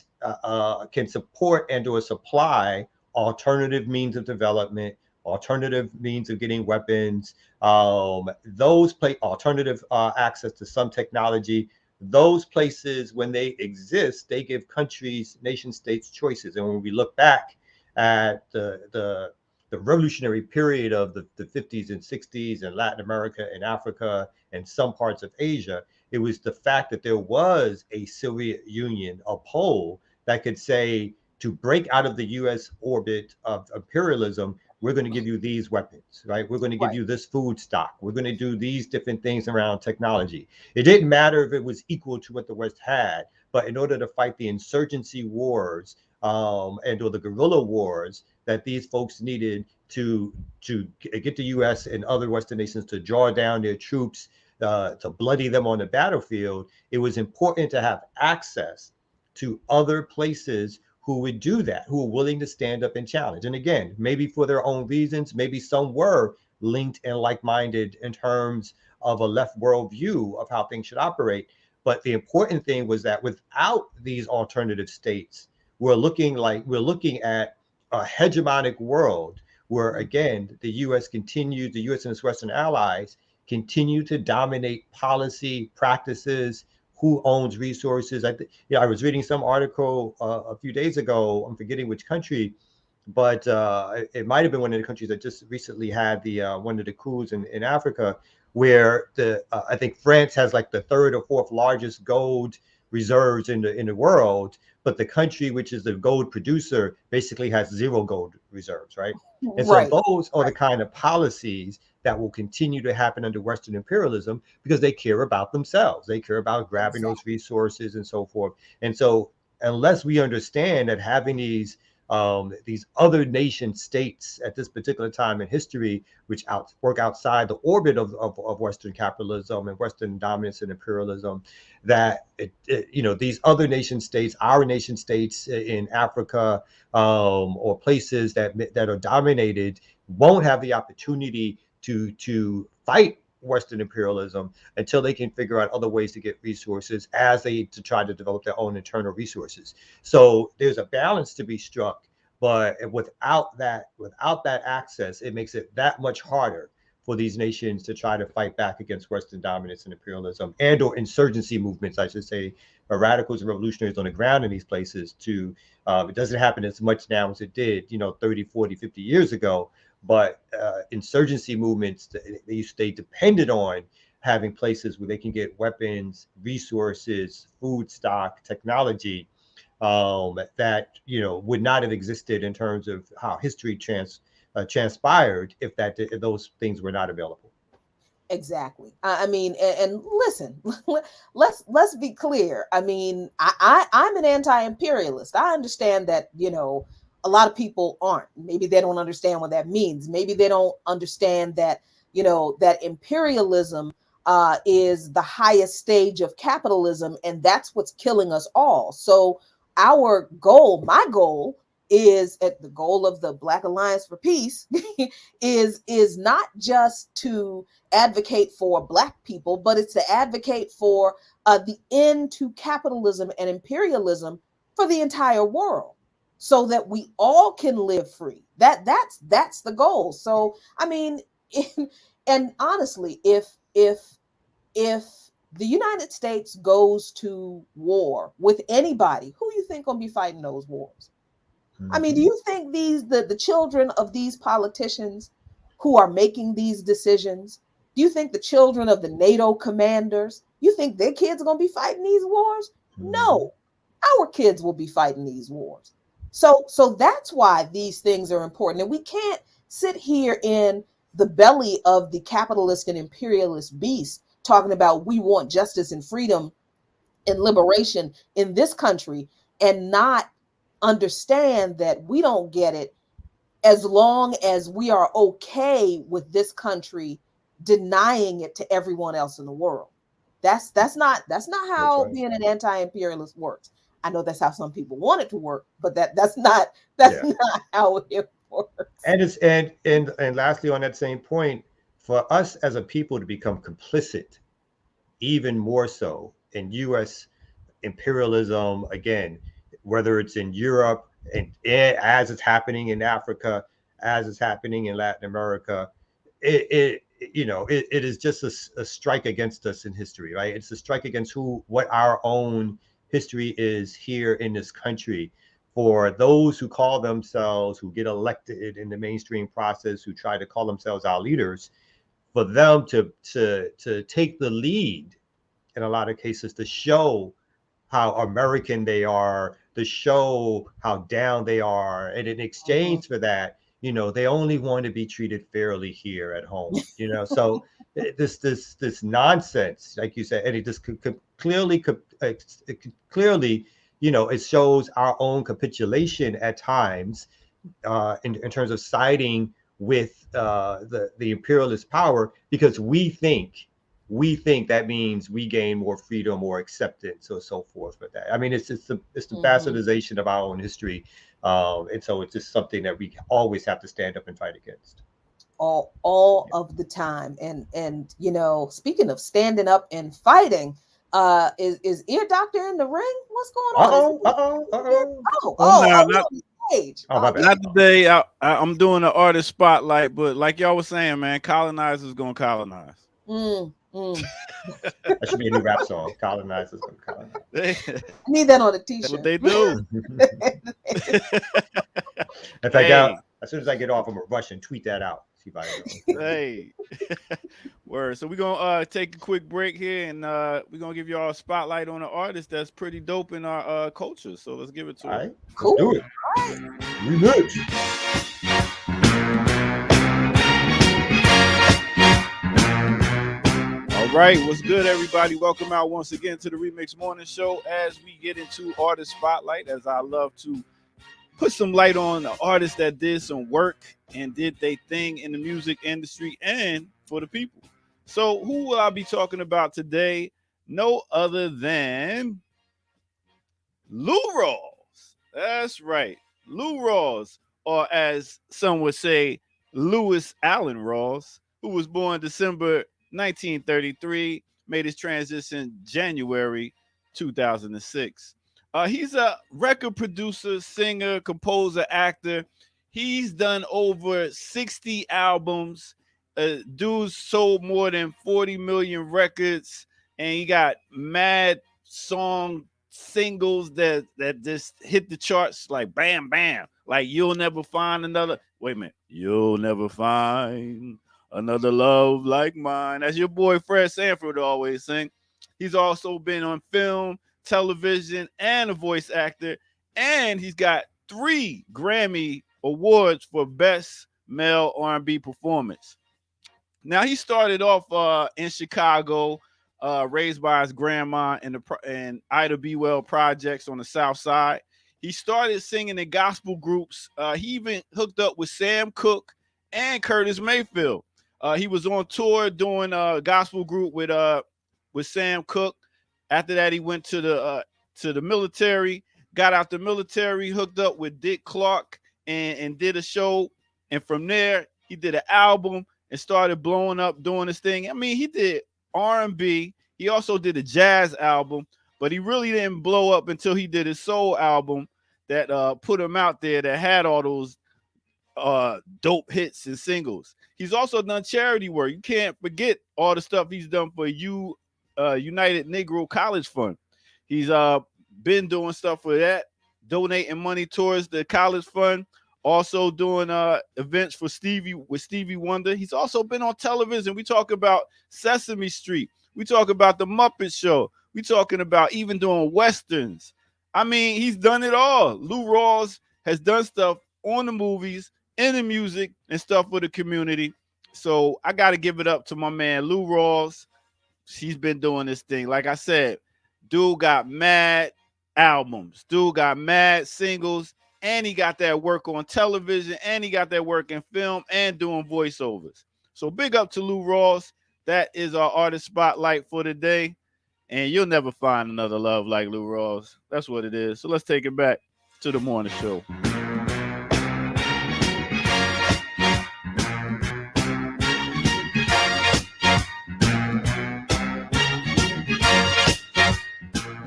S3: can support and or supply alternative means of development, alternative means of getting weapons, alternative access to some technology. Those places, when they exist, they give countries, nation states choices. And when we look back at the revolutionary period of the 50s and 60s in Latin America and Africa and some parts of Asia, it was the fact that there was a Soviet Union, a pole that could say, to break out of the U.S. orbit of imperialism, we're going to give you these weapons, right? We're going to give you this food stock. We're going to do these different things around technology. It didn't matter if it was equal to what the West had, but in order to fight the insurgency wars and or the guerrilla wars that these folks needed to get the U.S. and other Western nations to draw down their troops, to bloody them on the battlefield, it was important to have access to other places who would do that, who were willing to stand up and challenge. And again, maybe for their own reasons, maybe some were linked and like-minded in terms of a left worldview of how things should operate. But the important thing was that without these alternative states, we're looking at a hegemonic world where, again, the U.S. and its Western allies continue to dominate policy practices, who owns resources. I was reading some article a few days ago, I'm forgetting which country, but it might have been one of the countries that just recently had the one of the coups in Africa, where I think France has like the third or fourth largest gold reserves in the world, but the country which is the gold producer basically has zero gold reserves, right? And so those are the kind of policies that will continue to happen under Western imperialism, because they care about themselves. They care about grabbing those resources and so forth. And so unless we understand that having these other nation states at this particular time in history, which work outside the orbit of Western capitalism and Western dominance and imperialism, that these other nation states, our nation states in Africa or places that are dominated, won't have the opportunity to fight Western imperialism until they can figure out other ways to get resources to try to develop their own internal resources. So there's a balance to be struck, but without that access, it makes it that much harder for these nations to try to fight back against Western dominance and imperialism, and or insurgency movements, I should say, radicals and revolutionaries on the ground in these places. It doesn't happen as much now as it did 30, 40, 50 years ago. But insurgency movements, they depended on having places where they can get weapons, resources, food stock, technology that would not have existed in terms of how history transpired if those things were not available.
S2: Exactly. I mean, and listen, let's be clear. I mean, I'm an anti-imperialist. I understand that, a lot of people aren't. Maybe they don't understand what that means. Maybe they don't understand that, that imperialism is the highest stage of capitalism, and that's what's killing us all. So our goal, my goal, is at the goal of the Black Alliance for Peace, is not just to advocate for Black people, but it's to advocate for the end to capitalism and imperialism for the entire world, so that we all can live free. That's the goal. So I mean, and honestly, if the United States goes to war with anybody, who you think gonna be fighting those wars? I mean, do you think the children of these politicians who are making these decisions, do you think the children of the NATO commanders, you think their kids are going to be fighting these wars? No. Our kids will be fighting these wars. So that's why these things are important. And we can't sit here in the belly of the capitalist and imperialist beast talking about we want justice and freedom and liberation in this country and not understand that we don't get it as long as we are okay with this country denying it to everyone else in the world. That's not
S3: That's
S2: how
S3: right.
S2: being an anti-imperialist works. I know that's how some people want it to work, but that's
S3: Yeah.
S2: not how it works.
S3: And it's and lastly on that same point, for us as a people to become complicit even more so in US imperialism again, whether it's in Europe and as it's happening in Africa, as it's happening in Latin America, it is just a strike against us in history, right? It's a strike against what our own history is here in this country. For those who call themselves, who get elected in the mainstream process, who try to call themselves our leaders, for them to take the lead in a lot of cases to show how American they are, to show how down they are. And in
S2: Mhm.
S3: exchange for that, they only want to be treated fairly here at home. So this nonsense, like you said, and it just clearly, it shows our own capitulation at times in terms of siding with the imperialist power because we think that means we gain more freedom or acceptance or so forth for that. I mean, it's the
S2: Mhm.
S3: bastardization of our own history, and so it's just something that we always have to stand up and fight against.
S2: All of the time. And speaking of standing up and fighting, is Ear Doctor in the ring? What's going
S3: Uh
S2: on?
S3: oh, uh oh, uh oh.
S2: Oh,
S1: Well, now
S2: he
S1: not
S2: on the stage.
S3: Oh, my
S2: Oh, yeah.
S3: bad.
S1: not today. I'm doing an artist spotlight, but like y'all was saying, man, colonizers gonna colonize.
S2: Mm.
S3: That should be a new rap song. Colonizers gonna colonize.
S2: I need that on a
S1: That's what
S2: t-shirt.
S1: they do.
S3: In fact,
S1: Hey,
S3: as soon as I get off, I'm gonna rush and tweet that out. See if I know.
S1: hey. Word. So we're gonna take a quick break here, and we're gonna give y'all a spotlight on an artist that's pretty dope in our culture. So let's give it to
S3: All
S1: her.
S3: right, let's
S2: Cool.
S3: do it. Remix.
S1: All right, what's good, everybody? Welcome out once again to the Remix Morning Show. As we get into artist spotlight, as I love to put some light on the artists that did some work and did their thing in the music industry and for the people. So, who will I be talking about today? No other than Lou Rawls. That's right. Lou Rawls, or as some would say, Lewis Allen Rawls, who was born December 1933, made his transition January 2006. He's a record producer, singer, composer, actor. He's done over 60 albums. Dude's sold more than 40 million records, and he got mad song singles that just hit the charts like bam bam, like you'll never find another, wait a minute, you'll never find another love like mine, as your boy Fred Sanford always sing. He's also been on film, television, and a voice actor, and he's got 3 Grammy awards for best male R&B performance. Now he started off in Chicago, raised by his grandma in the Ida B. Well projects on the South Side. He started singing in gospel groups. He even hooked up with Sam Cooke and Curtis Mayfield. He was on tour doing a gospel group with Sam Cooke. After that, he went to the military. Got out the military, hooked up with Dick Clark, and did a show. And from there, he did an album and started blowing up, doing his thing. I mean, he did R&B. He also did a jazz album, but he really didn't blow up until he did his soul album that put him out there, that had all those dope hits and singles. He's also done charity work. You can't forget all the stuff he's done for United Negro College Fund. He's been doing stuff for that, donating money towards the college fund, also doing events for Stevie Wonder. He's also been on television. We talk about Sesame Street. We talk about the Muppet Show. We talking about even doing westerns. I mean, he's done it all. Lou Rawls has done stuff on the movies, in the music, and stuff for the community. So I got to give it up to my man Lou Rawls. He's been doing this thing. Like I said, dude got mad albums. Dude got mad singles. And he got that work on television. And he got that work in film and doing voiceovers. So big up to Lou Rawls. That is our artist spotlight for today. And you'll never find another love like Lou Rawls. That's what it is. So let's take it back to the morning show.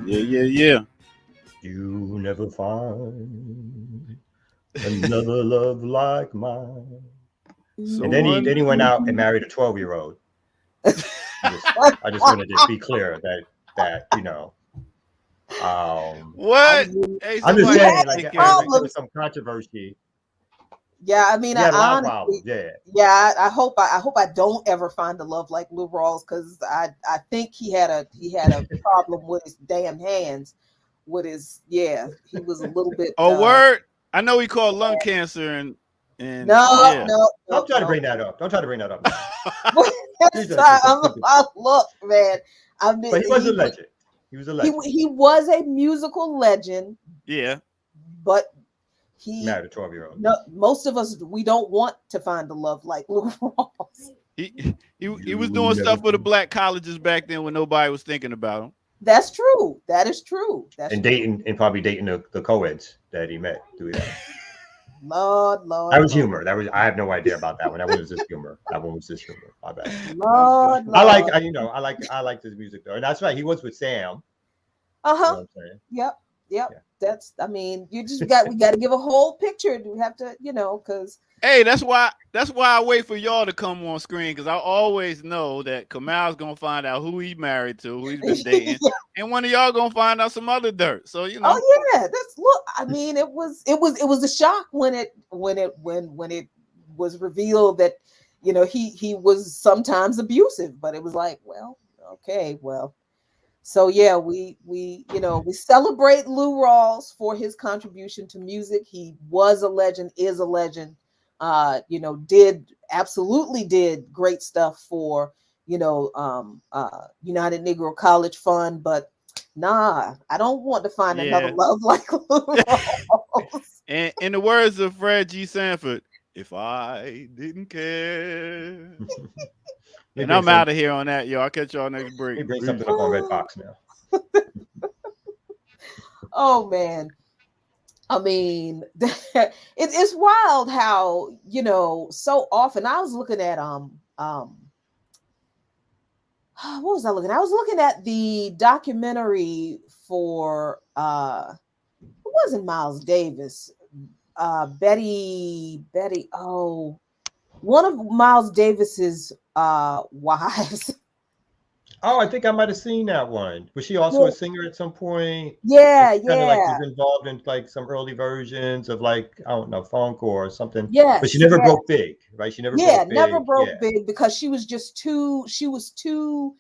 S1: Yeah.
S3: You never find another love like mine.
S1: So
S3: And then he went out and married a 12-year-old. I just wanted to be clear that you know.
S1: What?
S3: I'm just saying, like there was some controversy.
S2: Yeah, I mean, I honestly, I hope I don't ever find a love like Lou Rawls, because I think he had a problem with his damn hands. With his he was a little bit.
S1: Word. I know he called lung cancer and
S2: no.
S3: Don't try to bring that up.
S2: Look, man.
S3: But he was a legend. He was a legend.
S2: He was a musical legend.
S1: Yeah.
S2: But he
S3: married a 12-year-old.
S2: No, most of us, we don't want to find a love like Lou Rawls.
S1: He was doing stuff for the black colleges back then when nobody was thinking about him.
S2: That's true. That is true.
S3: Probably dating the co-eds that he met through that.
S2: Lord.
S3: That was humor. I have no idea about that one. That one was just humor. My bad.
S2: Lord.
S3: I like his music though, and that's right. He was with Sam.
S2: You know what I'm saying? Yep. Yeah. That's. I mean, we got to give a whole picture. We have to, because.
S1: Hey, that's why I wait for y'all to come on screen, because I always know that Kamal's gonna find out who he married to, who he's been dating, and one of y'all gonna find out some other dirt. So
S2: Oh yeah, I mean, it was a shock when it was revealed that he was sometimes abusive, but it was like, well, okay, well. So yeah, we celebrate Lou Rawls for his contribution to music. He was a legend, is a legend. Absolutely did great stuff for United Negro College Fund, but I don't want to find another love like Lou Rawls.
S1: And in the words of Fred G. Sanford, if I didn't care. And I'm out of here on that, y'all. I'll catch y'all next break.
S3: He brings something up on Red Fox now.
S2: Oh man. I mean, it's wild how, so often I was looking at what was I looking at? I was looking at the documentary for it wasn't Miles Davis, Betty, one of Miles Davis's wives.
S3: Oh, I think I might have seen that one. Was she also a singer at some point?
S2: Yeah.
S3: Like was involved in like some early versions of like, I don't know, funk or something.
S2: Yeah.
S3: But she never broke big, right? She never broke
S2: big because she was just too
S3: eclectic.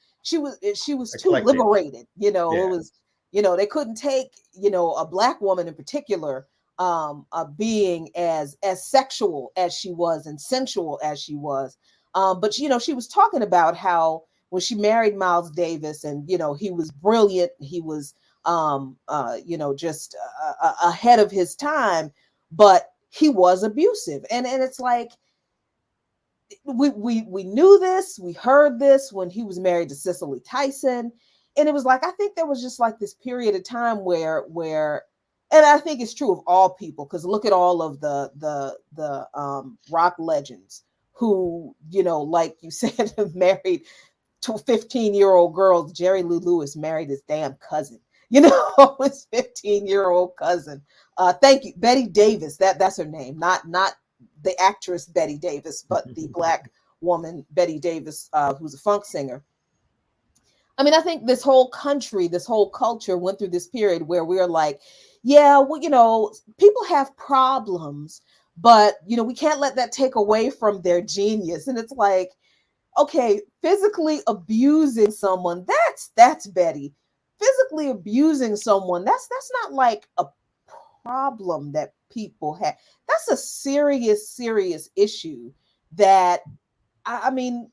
S2: Liberated. It was, they couldn't take, a black woman in particular being as sexual as she was and sensual as she was. But she was talking about how when she married Miles Davis, and he was brilliant, he was just ahead of his time, but he was abusive, and it's like we knew this, we heard this when he was married to Cicely Tyson, and it was like I think there was just like this period of time where and I think it's true of all people, because look at all of the rock legends who like you said have married to 15-year-old girls. Jerry Lee Lewis married his damn cousin, his 15-year-old cousin. Thank you, Betty Davis. That's her name, not the actress Betty Davis, but the Black woman Betty Davis, who's a funk singer. I mean, I think this whole country, this whole culture went through this period where we're like, yeah, well, people have problems, but we can't let that take away from their genius. And it's like, okay, physically abusing someone, that's Betty. Physically abusing someone, that's not like a problem that people have. That's a serious issue that I mean,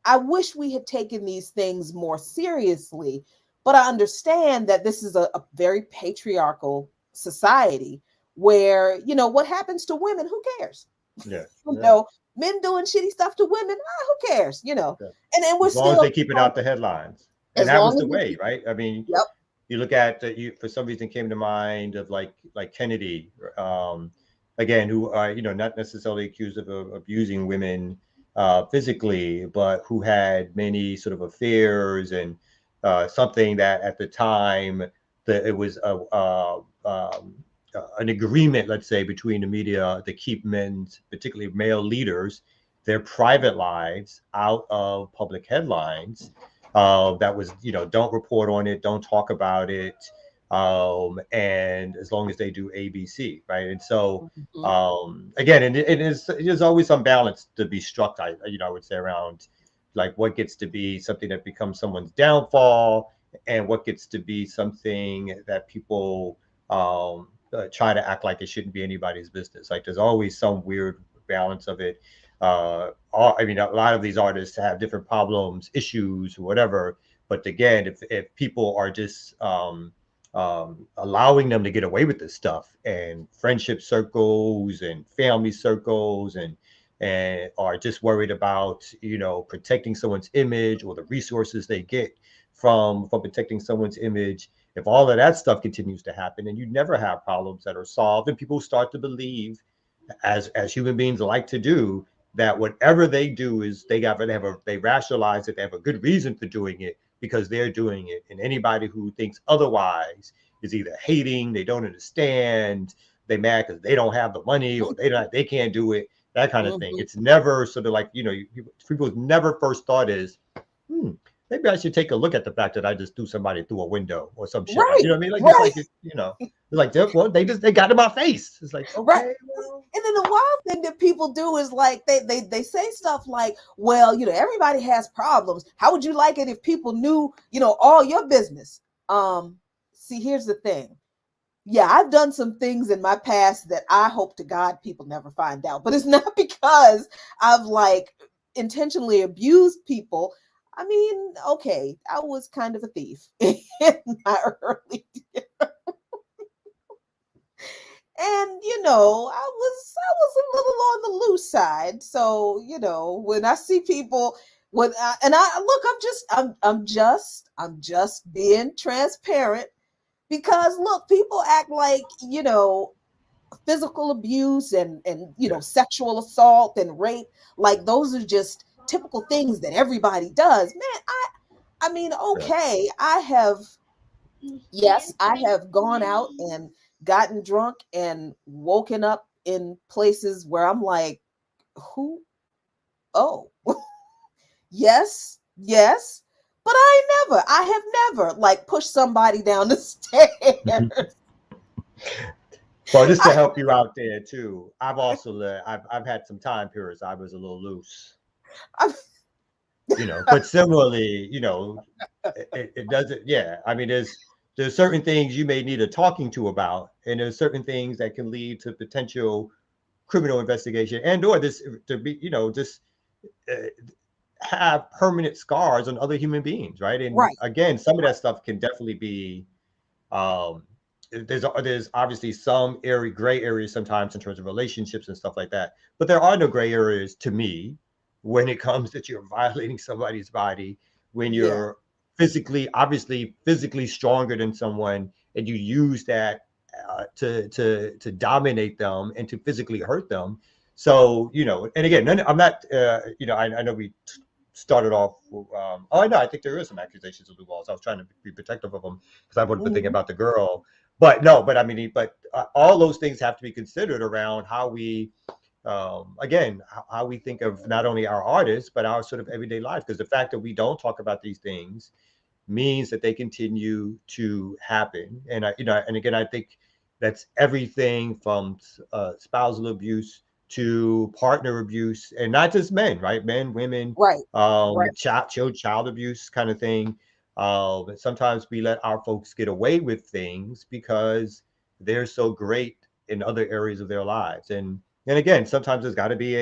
S2: I wish we had taken these things more seriously, but I understand that this is a very patriarchal society where, what happens to women, who cares?
S3: Yeah.
S2: Men doing shitty stuff to women, who cares?
S3: Yeah.
S2: And then we're
S3: as long as they keep it out the headlines. And that was the way, right? I mean,
S2: yep.
S3: You look at for some reason came to mind of like Kennedy, again, who are not necessarily accused of abusing women physically, but who had many sort of affairs, and something that at the time that it was an agreement, let's say, between the media to keep men, particularly male leaders, their private lives out of public headlines. That was, don't report on it, don't talk about it, and as long as they do ABC, right? And so, again, it is always some balance to be struck. I would say around like what gets to be something that becomes someone's downfall, and what gets to be something that people try to act like it shouldn't be anybody's business. Like there's always some weird balance of it. I mean, a lot of these artists have different problems, issues, whatever. But again, if people are just allowing them to get away with this stuff, and friendship circles and family circles, and are just worried about protecting someone's image or the resources they get from protecting someone's image, if all of that stuff continues to happen, and you never have problems that are solved, and people start to believe, as human beings like to do, that whatever they do is they rationalize it, they have a good reason for doing it because they're doing it, and anybody who thinks otherwise is either hating, they don't understand, they mad because they don't have the money, or they can't do it, that kind of thing. It's never sort of like people's never first thought is, maybe I should take a look at the fact that I just threw somebody through a window or some shit.
S2: Right,
S3: You know what I mean? Like,
S2: right.
S3: it's like, well, they got in my face. It's like, okay.
S2: Right.
S3: Well.
S2: And then the wild thing that people do is like they say stuff like, well, everybody has problems. How would you like it if people knew, all your business? See, here's the thing. Yeah, I've done some things in my past that I hope to God people never find out, but it's not because I've like intentionally abused people. I mean, okay, I was kind of a thief in my early years. And I was a little on the loose side. So when I see people, I'm just being transparent, because look, people act like physical abuse and sexual assault and rape, like those are just typical things that everybody does. Man, I mean, okay, I have gone out and gotten drunk and woken up in places where I'm like, who? Oh, yes, but I have never like pushed somebody down the stairs.
S3: Well, just to help you out there too, I've also I've had some time periods I was a little loose. But similarly, it doesn't. Yeah, I mean, there's certain things you may need a talking to about, and there's certain things that can lead to potential criminal investigation, and or this to be, just uh, have permanent scars on other human beings, right? And
S2: Right.
S3: again, some of
S2: Right.
S3: that stuff can definitely be um, there's obviously some gray areas sometimes in terms of relationships and stuff like that, but there are no gray areas to me when it comes that you're violating somebody's body, when
S2: Yeah.
S3: you're obviously physically stronger than someone, and you use that to dominate them and to physically hurt them. So and again, I'm not I know we started off. Oh no, I think there is some accusations of the walls. I was trying to be protective of them because I would have been thinking
S2: Mhm.
S3: about the girl, but no, but I mean, but all those things have to be considered around how we, again, how we think of not only our artists but our sort of everyday lives. Because the fact that we don't talk about these things means that they continue to happen. And and again, I think that's everything from spousal abuse to partner abuse, and not just men, right? Men, women,
S2: Right. Right.
S3: child abuse kind of thing. Sometimes we let our folks get away with things because they're so great in other areas of their lives. And again, sometimes there's got to be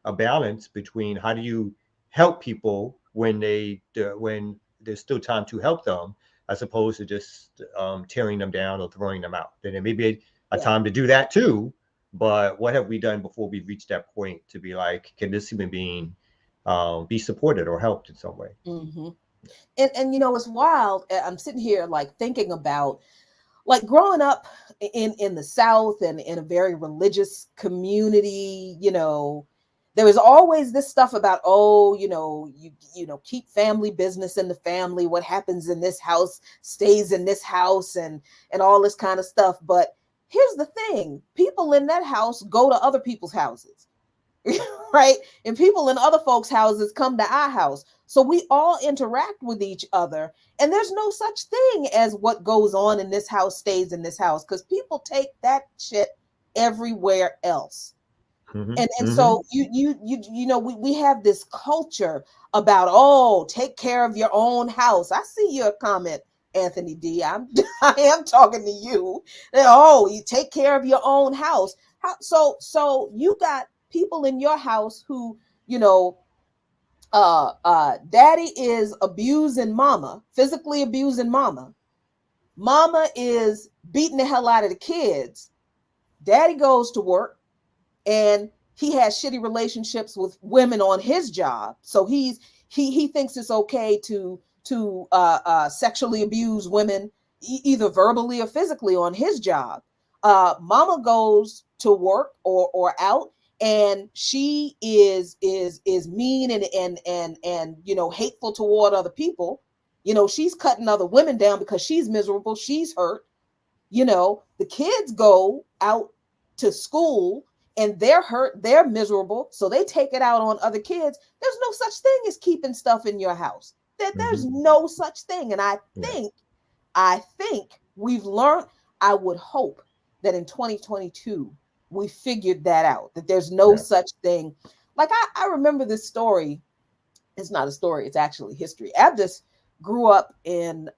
S3: a balance between how do you help people when there's still time to help them, as opposed to just tearing them down or throwing them out. Then it may be a
S2: Yeah.
S3: time to do that too. But what have we done before we reach that point to be like, can this human being be supported or helped in some way?
S2: Hmm. And it's wild. I'm sitting here like thinking about like growing up in the South and in a very religious community. There was always this stuff about, oh, keep family business in the family. What happens in this house stays in this house, and all this kind of stuff. But here's the thing: people in that house go to other people's houses. Right? And people in other folks' houses come to our house. So we all interact with each other. And there's no such thing as what goes on in this house stays in this house, because people take that shit everywhere else.
S3: Mm-hmm.
S2: And
S3: Mm-hmm.
S2: so we have this culture about, oh, take care of your own house. I see your comment, Anthony D. I am talking to you. Oh, you take care of your own house. So you got people in your house who, you know, daddy is abusing mama, physically abusing mama. Mama is beating the hell out of the kids. Daddy goes to work and he has shitty relationships with women on his job. So he thinks it's okay to sexually abuse women, either verbally or physically, on his job. Mama goes to work or out, and she is mean and hateful toward other people. She's cutting other women down because she's miserable, she's hurt. The kids go out to school and they're hurt, they're miserable, so they take it out on other kids. There's no such thing as keeping stuff in your house. There's
S3: Mm-hmm.
S2: no such thing. And I
S3: Yeah.
S2: think, I think we've learned. I would hope that in 2022 we figured that out. That there's no
S3: Yeah.
S2: such thing. Like I remember this story. It's not a story, it's actually history. Abdus grew up in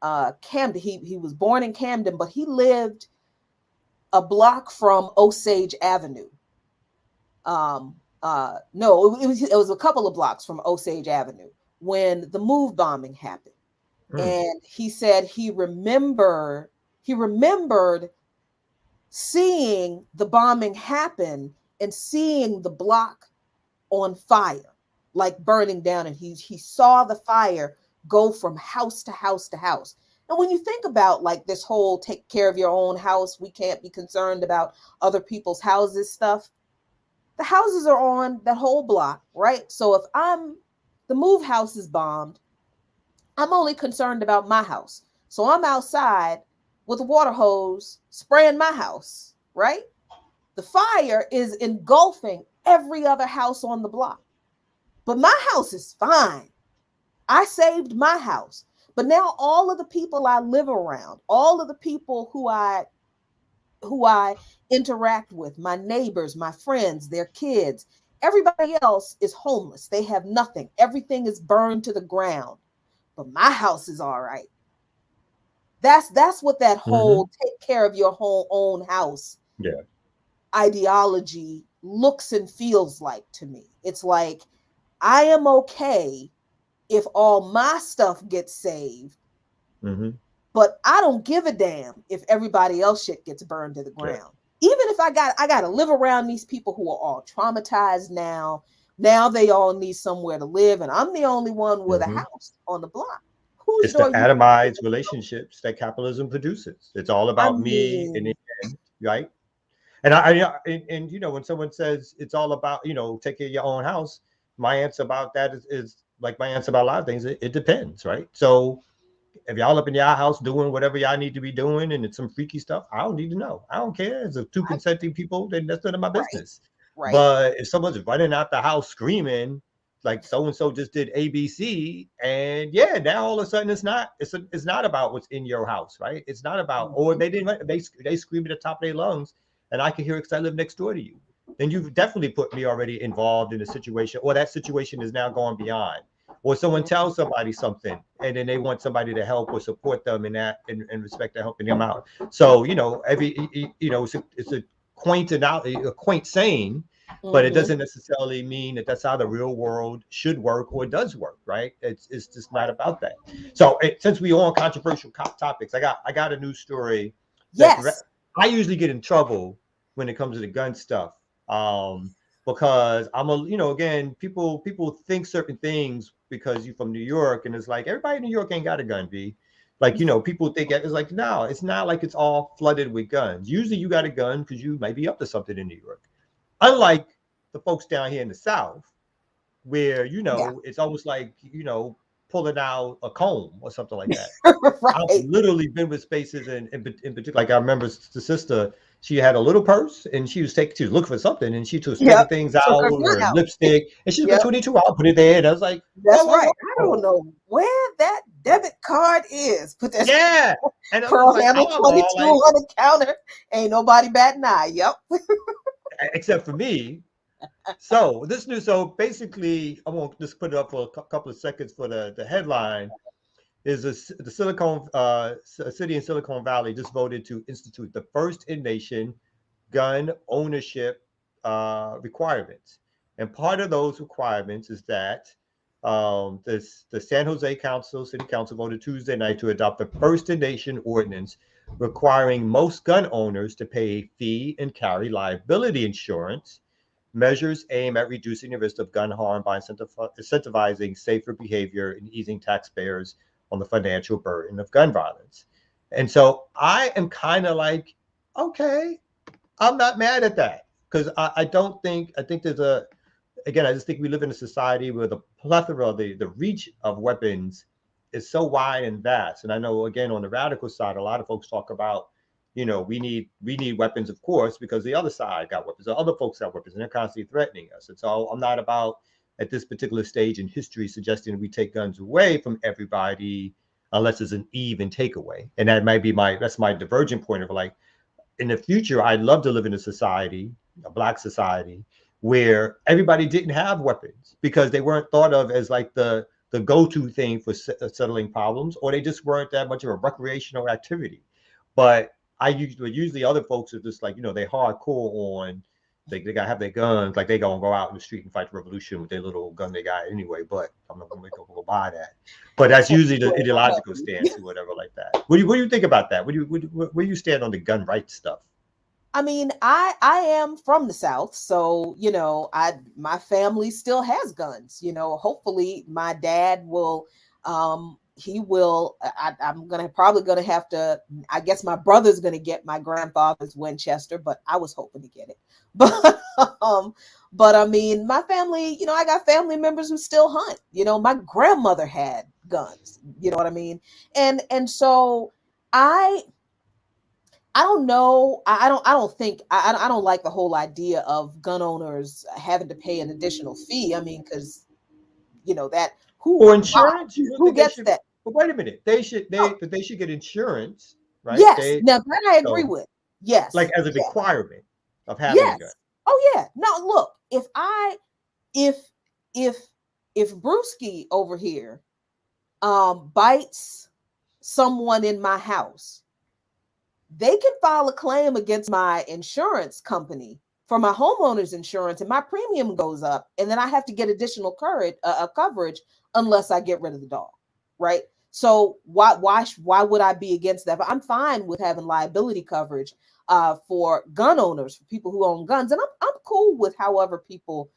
S2: Camden. He was born in Camden, but he lived a block from Osage Avenue. No, it was a couple of blocks from Osage Avenue when the move bombing happened.
S3: Mm.
S2: And he said he remembered seeing the bombing happen and seeing the block on fire, like burning down, and he saw the fire go from house to house to house. And when you think about like this whole take care of your own house, we can't be concerned about other people's houses stuff. The houses are on that whole block, right? So if the move house is bombed, I'm only concerned about my house. So I'm outside with a water hose spraying my house, right? The fire is engulfing every other house on the block. But my house is fine. I saved my house. But now all of the people I live around, all of the people who I interact with, my neighbors, my friends, their kids, everybody else is homeless. They have nothing. Everything is burned to the ground. But my house is all right. That's what that
S3: Mm-hmm.
S2: whole take care of your whole own house
S3: Yeah.
S2: ideology looks and feels like to me. It's like I am okay if all my stuff gets saved,
S3: Mm-hmm.
S2: but I don't give a damn if everybody else shit gets burned to the
S3: Yeah.
S2: ground. Even if I got to live around these people who are all traumatized now. Now they all need somewhere to live, and I'm the only one with a
S3: Mm-hmm.
S2: house on the block. Whose
S3: It's the
S2: door you?
S3: atomized relationships that capitalism produces. It's all
S2: I
S3: about me in the
S2: mean,
S3: end, right? And and when someone says it's all about take care of your own house, my answer about that is like my answer about a lot of things. It depends, right? So if y'all up in y'all house doing whatever y'all need to be doing and it's some freaky stuff, I don't need to know. I don't care. It's a two
S2: I,
S3: consenting people, then that's none of my
S2: right,
S3: business.
S2: right.
S3: But if someone's running out the house screaming like so and so just did ABC, and yeah, now all of a sudden it's not about what's in your house, right? It's not about or
S2: Mhm.
S3: they didn't they screamed at the top of their lungs, and I can hear it because I live next door to you. Then you've definitely put me already involved in a situation, or that situation is now going beyond or someone tells somebody something and then they want somebody to help or support them in that in respect to helping them out. So it's a a quaint saying, but it
S2: Mhm.
S3: doesn't necessarily mean that that's how the real world should work or does work, right? It's just not
S2: Right.
S3: about that. So since we on controversial topics, I got a news story that
S2: Yes.
S3: I usually get in trouble when it comes to the gun stuff. Because I'm again, people think certain things because you're from New York, and it's like everybody in New York ain't got a gun, B. Like, people think it's like, no, it's not like it's all flooded with guns. Usually you got a gun because you might be up to something in New York. Unlike the folks down here in the South, where,
S2: Yeah.
S3: it's almost like, pulling out a comb or something like that. I've
S2: Right.
S3: literally been with spaces in particular. Like I remember the sister, she had a little purse and she was looking for something and she took
S2: Yep.
S3: certain things
S2: Took
S3: out
S2: her gun
S3: or
S2: out.
S3: lipstick and she took a
S2: Yep.
S3: 22 out, put it there. And I was like, whoa,
S2: That's
S3: whoa,
S2: right.
S3: whoa,
S2: I don't
S3: whoa.
S2: know where that debit card is. Put that
S3: Yeah. And I was
S2: pearl
S3: like,
S2: handle
S3: I'm all
S2: 22
S3: like,
S2: on the counter. Ain't nobody batting an eye. Yep.
S3: except for me. So basically, I won't just put it up for a couple of seconds for the headline. Is the city in Silicon Valley just voted to institute the first in nation gun ownership requirements. And part of those requirements is that the San Jose City Council voted Tuesday night to adopt the first in nation ordinance requiring most gun owners to pay a fee and carry liability insurance. Measures aim at reducing the risk of gun harm by incentivizing safer behavior and easing taxpayers on the financial burden of gun violence. And so I am kind of like, okay, I'm not mad at that because I don't think I think there's a again I just think we live in a society where the plethora the reach of weapons is so wide and vast. And I know again on the radical side, a lot of folks talk about we need weapons, of course, because the other side got weapons, the other folks got weapons, and they're constantly threatening us. And so I'm not about at this particular stage in history suggesting we take guns away from everybody unless it's an even takeaway. And that might be that's my divergent point of like in the future, I'd love to live in a society, a black society, where everybody didn't have weapons because they weren't thought of as like the go-to thing for settling problems, or they just weren't that much of a recreational activity. But usually other folks are just like, they hardcore on they gotta have their guns, like they gonna go out in the street and fight the revolution with their little gun they got anyway. But I'm not gonna make them go buy that. But that's
S2: So
S3: usually the
S2: you ain't gonna
S3: ideological
S2: help
S3: stance
S2: me.
S3: or whatever like that. What do you think about that? Where do you stand on the gun rights stuff?
S2: I mean, I am from the South, so I my family still has guns. Hopefully my dad will he will I'm probably gonna have to, I guess my brother's gonna get my grandfather's Winchester, but I was hoping to get it. But but I mean my family, I got family members who still hunt. My grandmother had guns, you know what I mean? And so I I don't know. I don't think. I don't like the whole idea of gun owners having to pay an additional fee. I mean, because that
S3: For
S2: why,
S3: insurance, you don't
S2: who
S3: think they
S2: gets
S3: should?
S2: that?
S3: But wait a minute,
S2: No.
S3: they should get insurance, right?
S2: Yes. Now that I agree
S3: So
S2: with. Yes.
S3: like as a
S2: Yes.
S3: requirement of having a gun.
S2: Yes. Oh yeah. Now look, if if if Brewski over here bites someone in my house, they can file a claim against my insurance company for my homeowner's insurance, and my premium goes up, and then I have to get additional coverage unless I get rid of the dog, right? So why would I be against that? But I'm fine with having liability coverage for gun owners, for people who own guns, and I'm cool with however people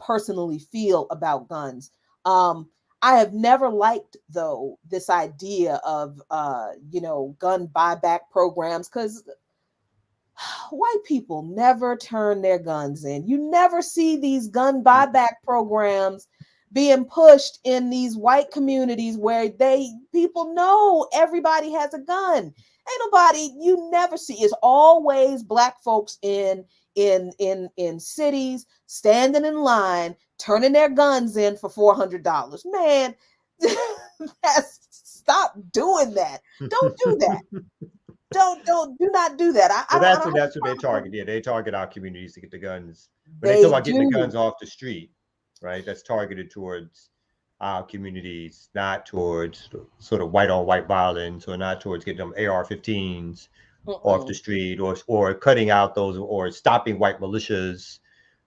S2: personally feel about guns. I have never liked, though, this idea of gun buyback programs, because white people never turn their guns in. You never see these gun buyback programs being pushed in these white communities where people know everybody has a gun. Ain't nobody, you never see. It's always black folks in cities standing in line turning their guns in for $400. Man, stop doing that. Don't do that. Do not do that.
S3: Well,
S2: I don't
S3: that's what they target. Yeah, they target our communities to get the guns. When they
S2: They
S3: talk about getting the
S2: do.
S3: guns off the street, right? That's targeted towards our communities, not towards sort of white on white violence, or not towards getting them AR-15s off the street, or cutting out those, or stopping white militias.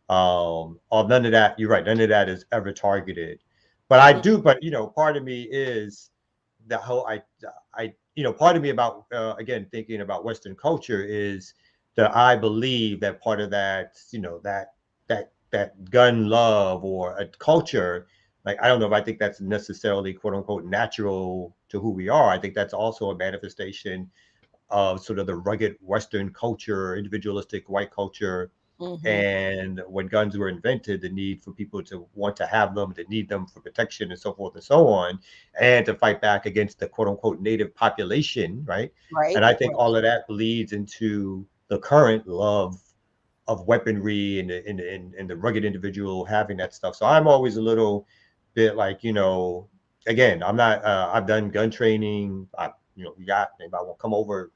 S3: Or none of that. You're right. None of that is ever targeted. But I do. But part of me is the whole. Part of me about again thinking about Western culture is that I believe that part of that, that gun love or a culture, like, I don't know if I think that's necessarily quote unquote natural to who we are. I think that's also a manifestation of sort of the rugged Western culture, individualistic white culture. And when guns were invented, the need for people to want to have them, to need them for protection and so forth and so on, and to fight back against the quote unquote native population, right?
S2: Right.
S3: And I think all of that bleeds into the current love of weaponry and the rugged individual having that stuff. So I'm always a little bit like, again, I'm not. I've done gun training. We got, anybody want to come over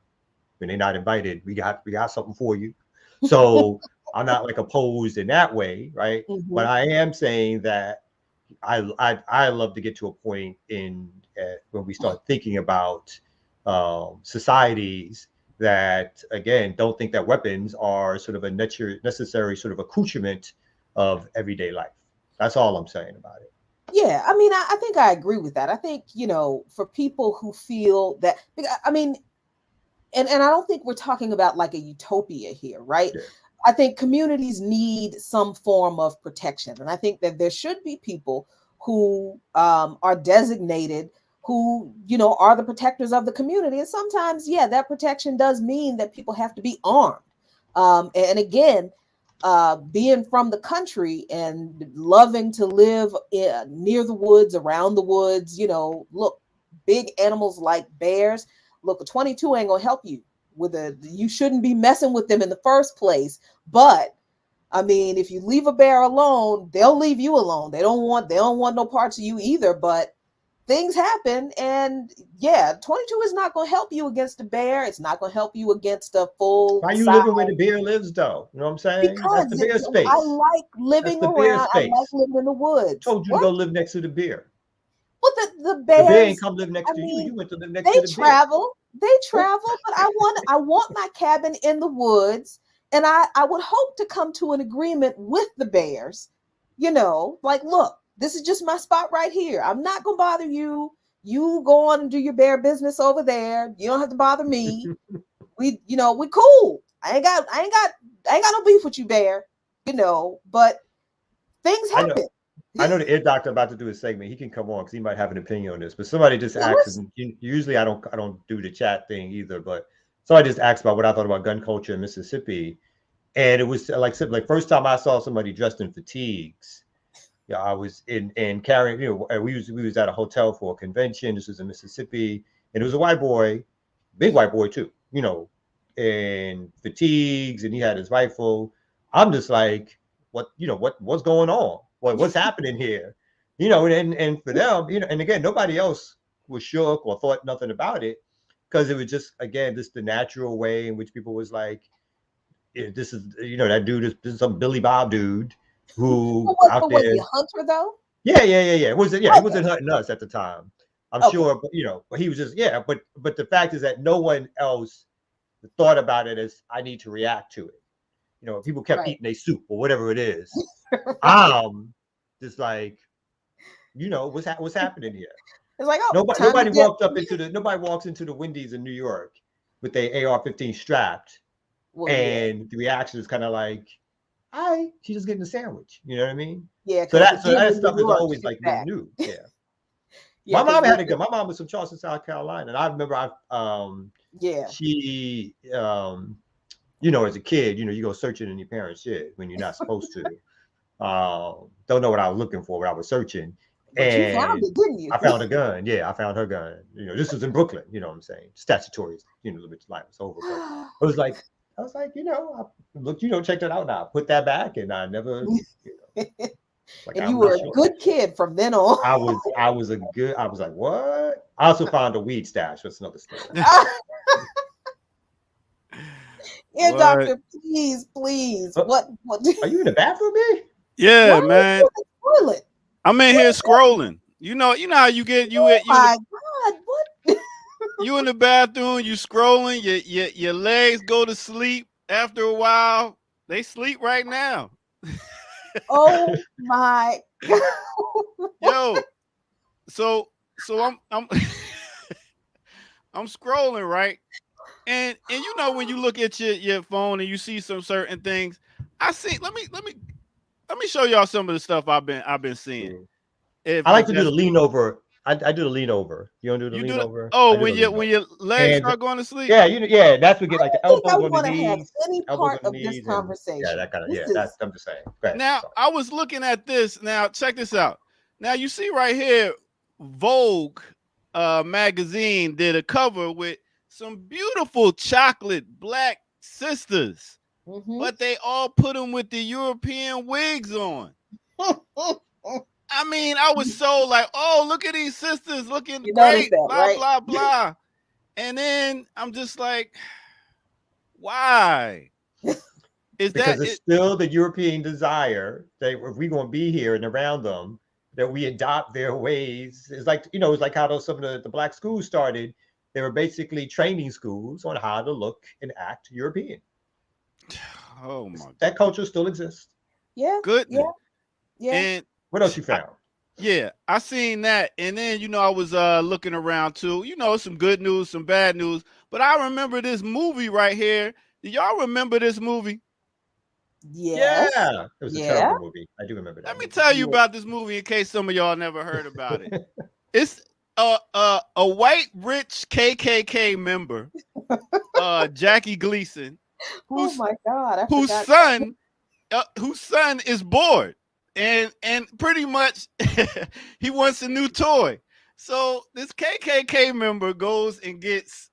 S3: when they're not invited? We got something for you. So I'm not like opposed in that way, right? But I am saying that I love to get to a point when we start thinking about societies that, again, don't think that weapons are sort of a necessary sort of accoutrement of everyday life. That's all I'm saying about it.
S2: Yeah, I mean, I think I agree with that. I think, for people who feel that, I mean, and I don't think we're talking about like a utopia here, right?
S3: Yeah.
S2: I think communities need some form of protection. And I think that there should be people who are designated, who, are the protectors of the community. And sometimes, yeah, that protection does mean that people have to be armed. And again, being from the country and loving to live near the woods, around the woods, look, big animals like bears, look, a 22 ain't gonna help you with you shouldn't be messing with them in the first place. But I mean, if you leave a bear alone, they'll leave you alone. They don't want no parts of you either. But things happen, and yeah, 22 is not going to help you against a bear. It's not going to help you against a full.
S3: Why are you living where the bear lives, though? You know what I'm saying?
S2: Because
S3: that's the bear space.
S2: I like living around. I like living in the woods.
S3: Told you to go live next to the bear.
S2: Well, the bears.
S3: The bear ain't come live next to you. You went to live next to the bear.
S2: They travel, but I want my cabin in the woods, and I would hope to come to an agreement with the bears. Like, look, this is just my spot right here. I'm not gonna bother you. You go on and do your bear business over there. You don't have to bother me. We cool. I ain't got no beef with you, bear. But things happen.
S3: I know the ear doctor about to do a segment. He can come on because he might have an opinion on this. But somebody just asked, and usually I don't do the chat thing either. But somebody just asked about what I thought about gun culture in Mississippi, and it was like first time I saw somebody dressed in fatigues. Yeah, I was in carrying. We was at a hotel for a convention. This was in Mississippi, and it was a white boy, big white boy too. And fatigues, and he had his rifle. I'm just like, what's going on? What's happening here? And for them, and again, nobody else was shook or thought nothing about it, because it was just, again, this the natural way in which people was like, this is, that dude this is some Billy Bob dude who out there. Was
S2: he a hunter though?
S3: Yeah. He wasn't hunting us at the time. I'm sure, but he was just, but the fact is that no one else thought about it as I need to react to it. people kept
S2: Right.
S3: eating their soup or whatever it is. Just like, what's happening here?
S2: It's like, oh,
S3: Nobody
S2: time to
S3: nobody
S2: dip.
S3: walked up into the nobody walks into the Wendy's in New York with their AR-15 strapped,
S2: Well, yeah,
S3: and the reaction is kind of like, "All right, she's just getting a sandwich." You know what I mean?
S2: yeah,
S3: So
S2: because the
S3: so
S2: gym
S3: that
S2: in New
S3: stuff is
S2: York
S3: always
S2: is
S3: like
S2: back.
S3: new. Yeah.
S2: Yeah,
S3: My mom
S2: 'cause
S3: had a gun. My mom was from Charleston, South Carolina, and I remember
S2: yeah,
S3: she as a kid, you go searching in your parents' shit when you're not supposed to. Don't know what I was looking for, but I was searching.
S2: but you found
S3: And
S2: it, didn't you?
S3: I found a gun. Yeah, I found her gun. This was in Brooklyn, you know what I'm saying? Statutory, a little bit like it's over. But I was like, I looked, checked it out now. Put that back, and I never, like,
S2: And you
S3: I'm
S2: were
S3: not
S2: a
S3: sure.
S2: good kid from then on.
S3: I was like, what? I also found a weed stash. That's another story.
S2: Yeah,
S1: What?
S2: doctor, please. What?
S3: Are you in the bathroom, man?
S1: Yeah,
S2: Why
S1: man.
S2: are you in the toilet?
S1: I'm in here scrolling. You know how you get
S2: Oh my God, what?
S1: you in the bathroom, you scrolling, your legs go to sleep after a while. They sleep right now.
S2: Oh my God.
S1: Yo, so I'm I'm scrolling, right? And when you look at your phone and you see some certain things, I see let me show y'all some of the stuff I've been seeing.
S3: I like to do
S1: that's
S3: the lean over. I do the lean over. You don't do the
S1: you
S3: lean
S1: do
S3: over?
S1: oh
S3: I do the lean
S1: when
S3: over.
S1: your legs
S3: Hands,
S1: start going to sleep.
S3: yeah, that's what get like the
S2: I think I
S3: elbows on the
S2: want to have
S3: knees,
S2: any
S3: elbows
S2: part
S3: on
S2: of
S3: the
S2: this
S3: knees, and
S2: conversation.
S3: that kind of
S2: This
S3: that's
S2: is
S3: I'm just saying. Go ahead,
S1: Now
S3: sorry.
S1: I was looking at this. Now check this out. Now you see right here, Vogue magazine did a cover with some beautiful chocolate black sisters, but they all put them with the European wigs on. I mean, I was so like, oh, look at these sisters looking
S2: You noticed
S1: great,
S2: that,
S1: blah,
S2: right?
S1: blah, blah. And then I'm just like, why? Is
S3: Because
S1: that
S3: it's
S1: it?
S3: still the European desire that if we're going to be here and around them, that we adopt their ways. It's like, it's like how some of the black schools started. They were basically training schools on how to look and act European.
S1: Oh my
S3: That culture still exists.
S2: Yeah.
S1: goodness.
S2: Yeah.
S1: And
S3: What else you found?
S1: I seen that. And then, I was looking around too, some good news, some bad news. But I remember this movie right here. Do y'all remember this movie?
S2: Yes.
S3: Yeah, it was a
S2: Yeah.
S3: terrible movie. I do remember that.
S1: Let me
S3: movie.
S1: tell you about this movie in case some of y'all never heard about it. It's a white rich KKK member, Jackie Gleason,
S2: Oh my God. I
S1: whose
S2: forgot.
S1: son is bored and pretty much he wants a new toy. So this KKK member goes and gets,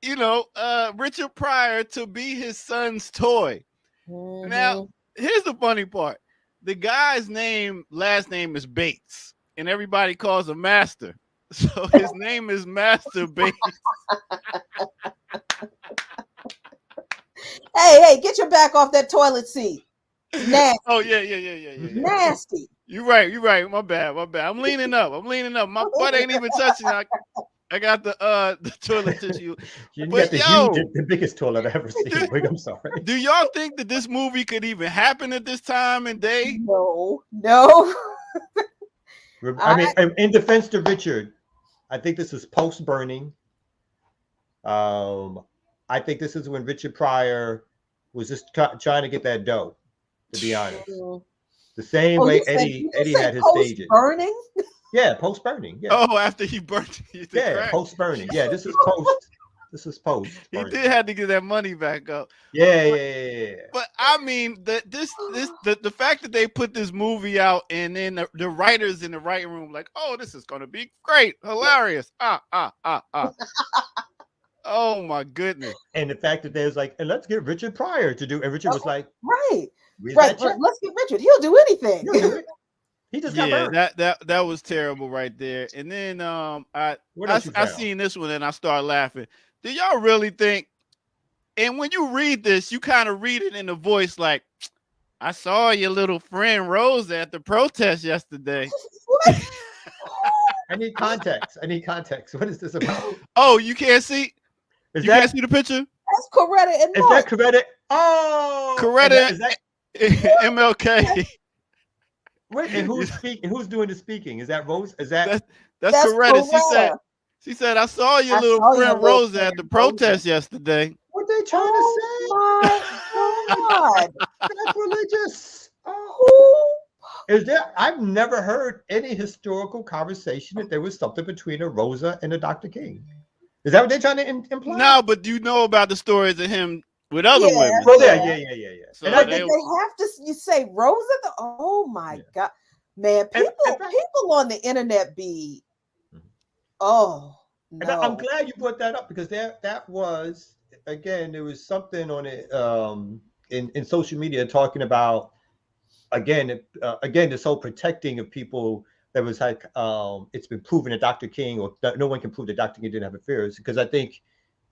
S1: Richard Pryor to be his son's toy.
S2: Mhm.
S1: Now, here's the funny part. The guy's last name is Bates, and everybody calls him Master. So his name is Master Bates.
S2: Hey, get your back off that toilet seat. Nasty.
S1: Oh yeah.
S2: Nasty.
S1: You're right. My bad. I'm leaning up. My butt ain't even touching. I got the toilet tissue.
S3: You
S1: But
S3: got the biggest toilet I've ever seen. Wait, I'm sorry.
S1: Do y'all think that this movie could even happen at this time and day?
S2: No.
S3: I mean, in defense to Richard, I think this is post burning. I think this is when Richard Pryor was just trying to get that dough. To be honest, the same way Eddie had his stages.
S2: Burning.
S3: Yeah, post burning. Yeah.
S1: Oh, after he burnt.
S3: Post burning. Yeah, this is post. This is post.
S1: He did have to get that money back up.
S3: Yeah.
S1: But I mean, the fact that they put this movie out and then the writers in the writing room like, oh, this is gonna be great, hilarious. Oh my goodness.
S3: And the fact that there's like, and let's get Richard Pryor to do, and Richard was like,
S2: right.
S3: Let's
S2: get Richard. He'll do anything.
S3: He just got burned.
S1: that was terrible right there. And then I seen this one and I started laughing. Do y'all really think? And when you read this, you kind of read it in a voice like, I saw your little friend Rose at the protest yesterday.
S2: What?
S3: I need context. What is this about?
S1: Oh, you can't see? Can't see the picture?
S2: That's Coretta and
S3: Is that Coretta? Oh,
S1: Coretta
S3: is that
S1: MLK.
S3: wait, and who's speaking? Who's doing the speaking? Is that Rose? Is that
S1: That's
S2: That's
S1: Coretta.
S2: Coretta.
S1: She said I saw your
S2: I
S1: little
S2: saw your
S1: friend
S2: little
S1: Rosa at
S2: friend
S1: the
S2: Rosa.
S1: protest yesterday.
S3: what they trying
S2: Oh
S3: to say?
S2: my God.
S3: Sacrilegious. Oh.
S2: Who?
S3: Is there? I've never heard any historical conversation that there was something between a Rosa and a Dr. King. Is that what they're trying to imply?
S1: No, but you know about the stories of him with other
S2: Yeah,
S1: women.
S3: Well,
S1: So,
S3: yeah. And
S1: so
S2: But
S3: I,
S2: did
S1: they
S2: they have to you say Rosa? Oh my
S3: yeah.
S2: God. Man,
S3: And,
S2: people on the internet be, oh
S3: and I'm
S2: no.
S3: glad you brought that up because that was again there was something on it in social media talking about again this whole protecting of people that was like it's been proven that Dr. King or no one can prove that Dr. King didn't have affairs because I think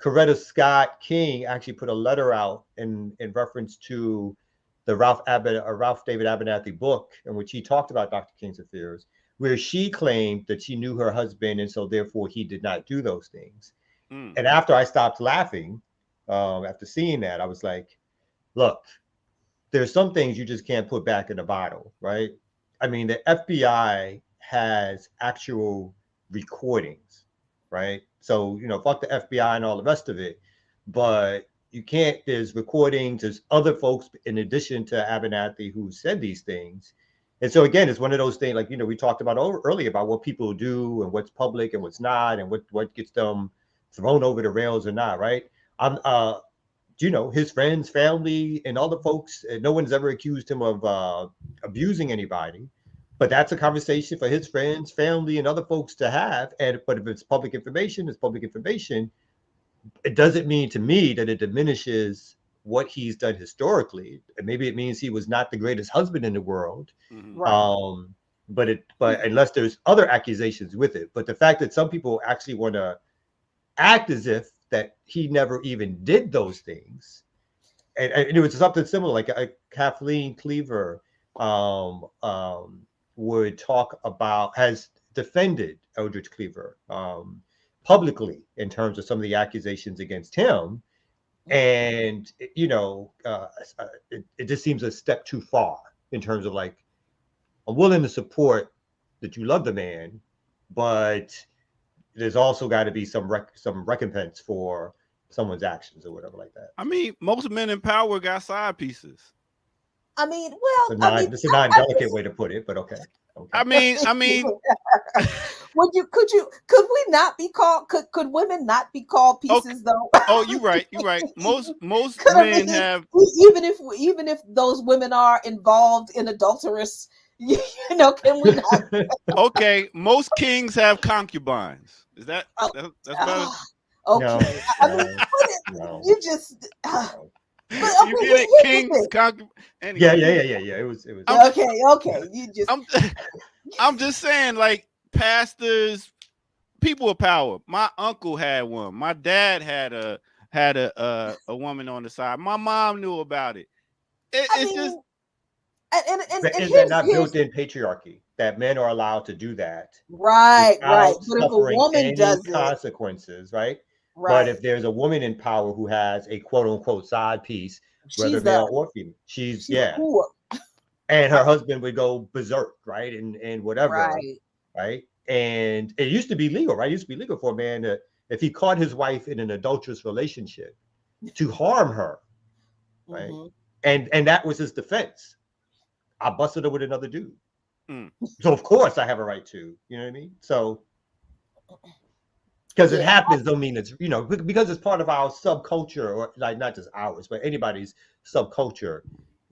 S3: Coretta Scott King actually put a letter out in reference to the Ralph David Abernathy book in which he talked about Dr. King's affairs, where she claimed that she knew her husband and so therefore he did not do those things. And after I stopped laughing, after seeing that, I was like, look, there's some things you just can't put back in the bottle, right? I mean, the FBI has actual recordings, right? So, fuck the FBI and all the rest of it. But you can't, there's recordings, there's other folks in addition to Abernathy who said these things. And so, again, it's one of those things like, we talked about earlier about what people do and what's public and what's not and what gets them thrown over the rails or not, right? I'm, his friends, family, and all the folks. No one's ever accused him of abusing anybody, but that's a conversation for his friends, family, and other folks to have. But if it's public information, it's public information. It doesn't mean to me that it diminishes what he's done historically. And maybe it means he was not the greatest husband in the world.
S2: Right.
S3: But unless there's other accusations with it. But the fact that some people actually want to act as if that he never even did those things. And it was something similar, like Kathleen Cleaver would talk about, has defended Eldridge Cleaver publicly in terms of some of the accusations against him. And, it just seems a step too far in terms of like, I'm willing to support that you love the man, but there's also got to be some recompense for someone's actions or whatever like that.
S1: I mean, most men in power got side pieces.
S2: I mean,
S3: It's a non-delicate way to put it, but okay.
S1: I mean,
S2: could we not be called? Could women not be called pieces though?
S1: Oh, you're right. Most
S2: I
S1: men have.
S2: even if those women are involved in adulterous, can we not?
S1: Okay, most kings have concubines. Is that that's better?
S2: Okay.
S3: No.
S2: You just.
S1: You get it, kings, concubines. Anyway,
S3: Yeah. It was.
S2: Okay. You just.
S1: I'm just saying, like pastors, people of power. My uncle had one. My dad had a woman on the side. My mom knew about it. It's just.
S2: And
S3: is that not built-in patriarchy that men are allowed to do that?
S2: Right. But if a
S3: Suffering
S2: woman
S3: any
S2: does
S3: consequences, right?
S2: right,
S3: But if there's a woman in power who has a quote-unquote side piece, whether male or female, she's
S2: poor.
S3: And her husband would go berserk, right? And whatever,
S2: Right.
S3: And it used to be legal, right? It used to be legal for a man to, if he caught his wife in an adulterous relationship, to harm her, right?
S2: Mm-hmm.
S3: And that was his defense. I busted her with another dude. So of course I have a right to, you know what I mean? So because it happens don't mean it's, because it's part of our subculture, or like not just ours, but anybody's subculture,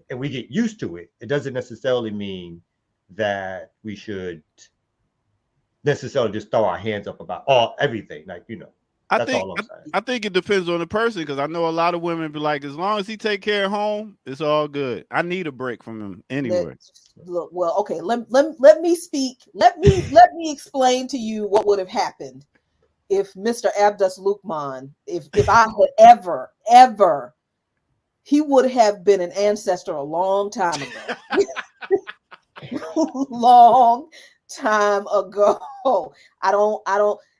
S3: and we get used to it. It doesn't necessarily mean that we should necessarily just throw our hands up about everything. Like,
S1: I
S3: that's
S1: think
S3: all I'm saying.
S1: I think it depends on the person, because I know a lot of women be like, as long as he take care of home, it's all good. I need a break from him anyway.
S2: Well, okay. Let me speak. Let me explain to you what would have happened if Mr. Abdus Lukman, if I had ever, he would have been an ancestor a long time ago. Long time ago. I don't.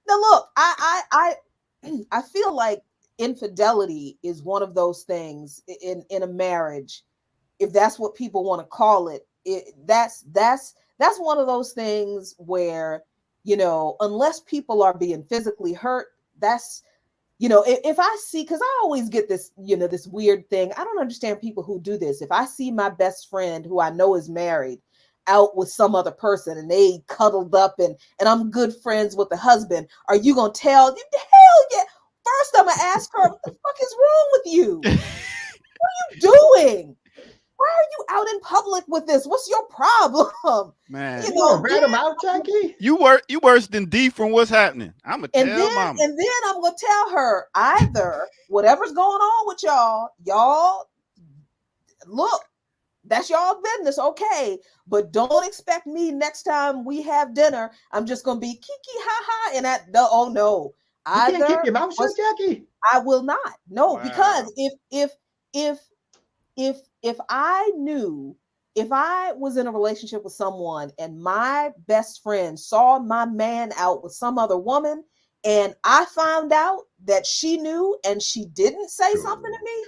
S2: Now look, I feel like infidelity is one of those things in a marriage, if that's what people want to call it, that's one of those things where, unless people are being physically hurt, that's, if I see, because I always get this, this weird thing. I don't understand people who do this. If I see my best friend who I know is married out with some other person and they cuddled up and I'm good friends with the husband, are you gonna tell? Hell yeah. First I'm gonna ask her, what the fuck is wrong with you? What are you doing? Why are you out in public with this? What's your problem?
S1: Man,
S3: You gonna rat him out, Jackie?
S1: you worse than D from what's happening. I'm gonna tell mama.
S2: And then I'm gonna tell her, either whatever's going on with y'all look, that's y'all business, okay? But don't expect me next time we have dinner, I'm just gonna be kiki ha ha and oh no.
S3: You can't
S2: Either
S3: keep your mouth shut, Jackie.
S2: I will not. No,
S1: Wow.
S2: because if I knew, if I was in a relationship with someone and my best friend saw my man out with some other woman and I found out that she knew and she didn't say something to me,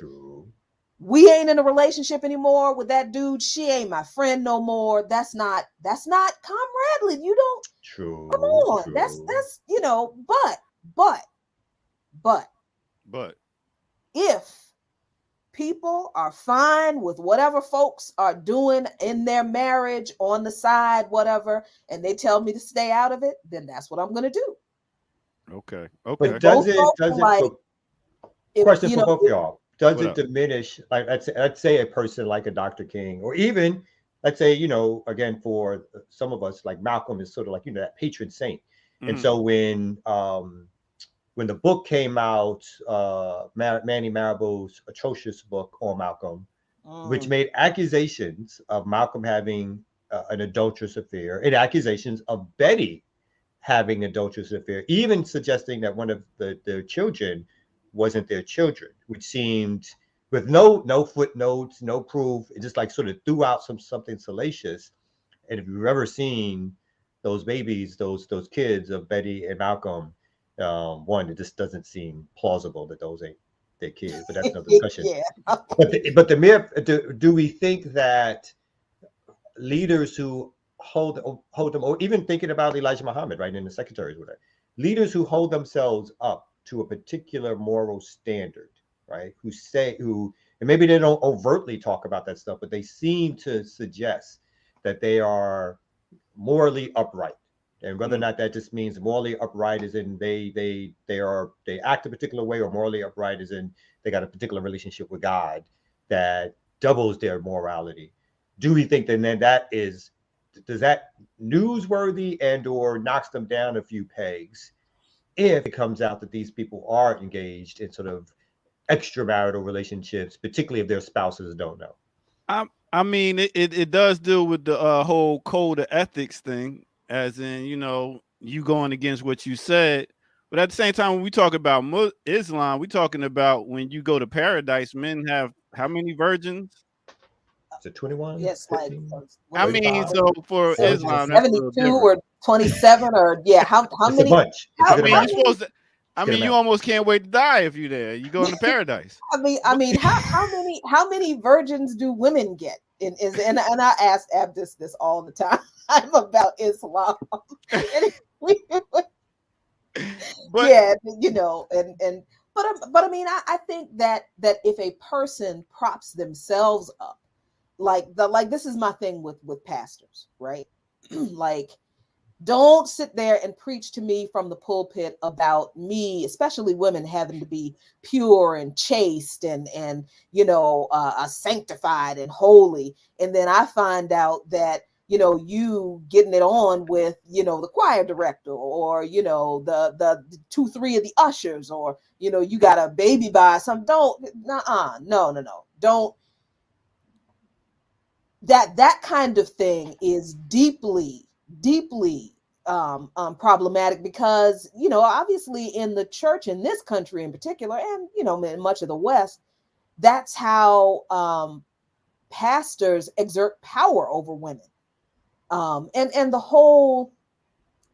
S2: we ain't in a relationship anymore with that dude. She ain't my friend no more. That's not comradely. You don't.
S3: True.
S2: Come on.
S3: True.
S2: That's but if people are fine with whatever folks are doing in their marriage on the side, whatever, and they tell me to stay out of it, then that's what I'm going to do.
S1: Okay.
S3: But does it question for both of y'all? Does it diminish, like let's say a person like a Dr. King, or even let's say, again, for some of us, like Malcolm is sort of like, that patron saint. Mm-hmm. And so when the book came out, Manny Marabou's atrocious book on Malcolm, which made accusations of Malcolm having an adulterous affair and accusations of Betty having an adulterous affair, even suggesting that one of their children wasn't their children, which seemed, with no footnotes, no proof, it just like sort of threw out something salacious. And if you've ever seen those babies, those kids of Betty and Malcolm, one, it just doesn't seem plausible that those ain't their kids, but that's another discussion. Yeah. But the mere, do we think that leaders who hold them, or even thinking about Elijah Muhammad, right, in the secretaries, whatever, leaders who hold themselves up to a particular moral standard, right, and maybe they don't overtly talk about that stuff, but they seem to suggest that they are morally upright. And whether or not that just means morally upright as in they act a particular way, or morally upright as in they got a particular relationship with God that doubles their morality. Do we think that does that newsworthy and or knocks them down a few pegs if it comes out that these people are engaged in sort of extramarital relationships, particularly if their spouses don't know?
S1: I mean, it does deal with the whole code of ethics thing, as in, you going against what you said. But at the same time, when we talk about Islam, we're talking about when you go to paradise, men have how many virgins?
S3: Is it 21?
S2: Yes,
S3: 15,
S2: like,
S1: I mean, so for
S2: 70,
S1: Islam,
S2: 72 or 27 or how many?
S3: A bunch.
S1: I mean, you're supposed to. I mean, you almost can't wait to die if you're there. You go into paradise.
S2: I mean, how many virgins do women get? And I ask Abdus this all the time. I'm about Islam. But yeah, but I mean, I think that if a person props themselves up, like this is my thing with pastors, right? Like, don't sit there and preach to me from the pulpit about me, especially women, having to be pure and chaste and sanctified and holy, and then I find out that you getting it on with the choir director, or the 2-3 of the ushers, or you got a baby by some. No, don't. That kind of thing is deeply problematic, because obviously in the church in this country in particular, and in much of the West, that's how pastors exert power over women, and the whole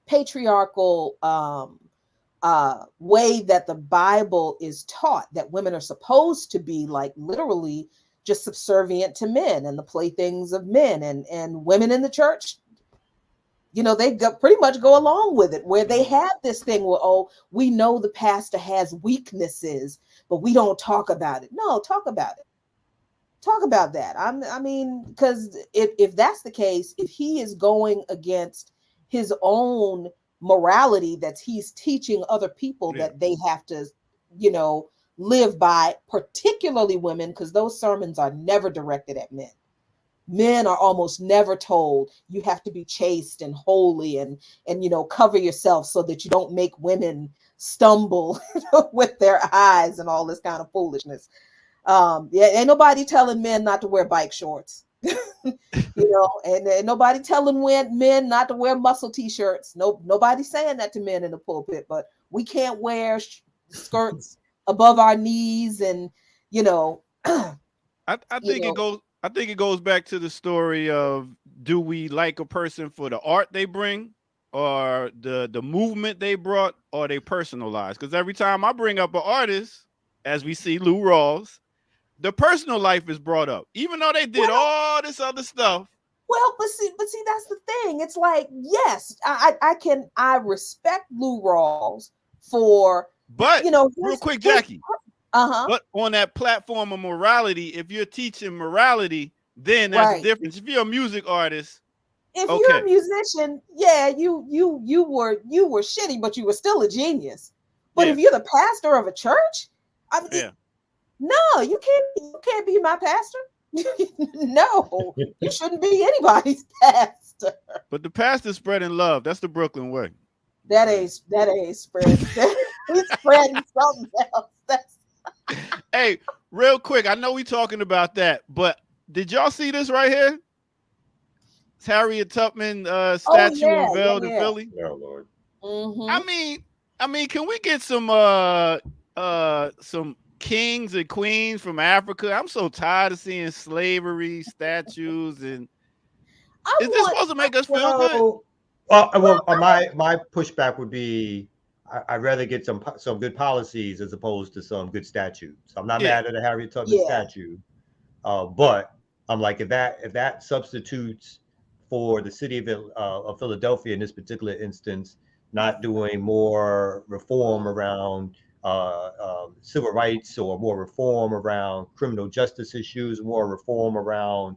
S2: patriarchal way that the Bible is taught, that women are supposed to be like literally just subservient to men and the playthings of men, and women in the church, they pretty much go along with it, where they have this thing where, oh, we know the pastor has weaknesses, but we don't talk about it. No, talk about it. Talk about that. I mean, because if that's the case, if he is going against his own morality that he's teaching other people that they have to, live by, particularly women, because those sermons are never directed at men. Men are almost never told you have to be chaste and holy and cover yourself so that you don't make women stumble with their eyes and all this kind of foolishness. Ain't nobody telling men not to wear bike shorts. And nobody telling men not to wear muscle t-shirts. Nobody's saying that to men in the pulpit, but we can't wear skirts above our knees, and
S1: I think it goes back to the story of, do we like a person for the art they bring, or the movement they brought, or their personal lives? Because every time I bring up an artist, as we see Lou Rawls, the personal life is brought up, even though they did all this other stuff.
S2: Well, but see, that's the thing. It's like, yes, I respect Lou Rawls for,
S1: but real quick, Jackie.
S2: But
S1: on that platform of morality, if you're teaching morality, then there's a difference. If you're a music artist,
S2: if you're a musician, yeah, you were shitty, but you were still a genius. But if you're the pastor of a church, I mean, no, you can't be my pastor. No, you shouldn't be anybody's pastor.
S1: But the pastor's spreading love. That's the Brooklyn way.
S2: That ain't spread. He's spreading something else.
S1: Hey, real quick, I know we talking about that, but did y'all see this right here? It's Harriet Tubman statue unveiled in Philly.
S3: Oh Lord.
S2: Mm-hmm.
S1: I mean, can we get some kings and queens from Africa? I'm so tired of seeing slavery statues, and is this supposed to make us feel good?
S3: My pushback would be, I'd rather get some good policies as opposed to some good statues. I'm not mad at a Harriet Tubman statue, but I'm like, if that substitutes for the city of Philadelphia in this particular instance, not doing more reform around civil rights, or more reform around criminal justice issues, more reform around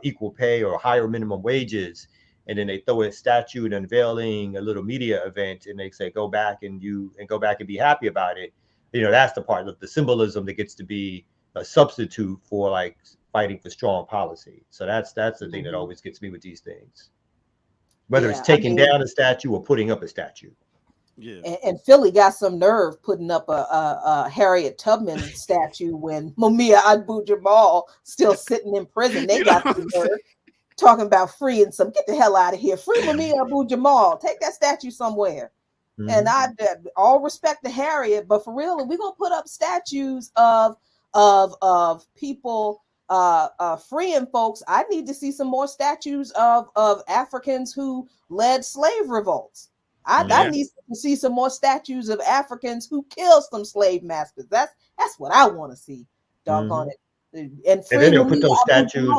S3: equal pay or higher minimum wages, and then they throw a statue and unveiling a little media event, and they say go back and be happy about it. That's the part of the symbolism that gets to be a substitute for like fighting for strong policy. So that's the thing that always gets me with these things, whether it's taking down a statue or putting up a statue.
S1: Yeah.
S2: And Philly got some nerve putting up a Harriet Tubman statue when Mumia Abu-Jamal still sitting in prison. They got some nerve talking about freeing some. Get the hell out of here. Free Mumia Abu-Jamal. Take that statue somewhere. Mm-hmm. And I all respect to Harriet, but for real, if we're gonna put up statues of people freeing folks, I need to see some more statues of Africans who led slave revolts. I need to see some more statues of Africans who killed some slave masters. That's what I want to see. Doggone it. And
S3: then they'll put those statues.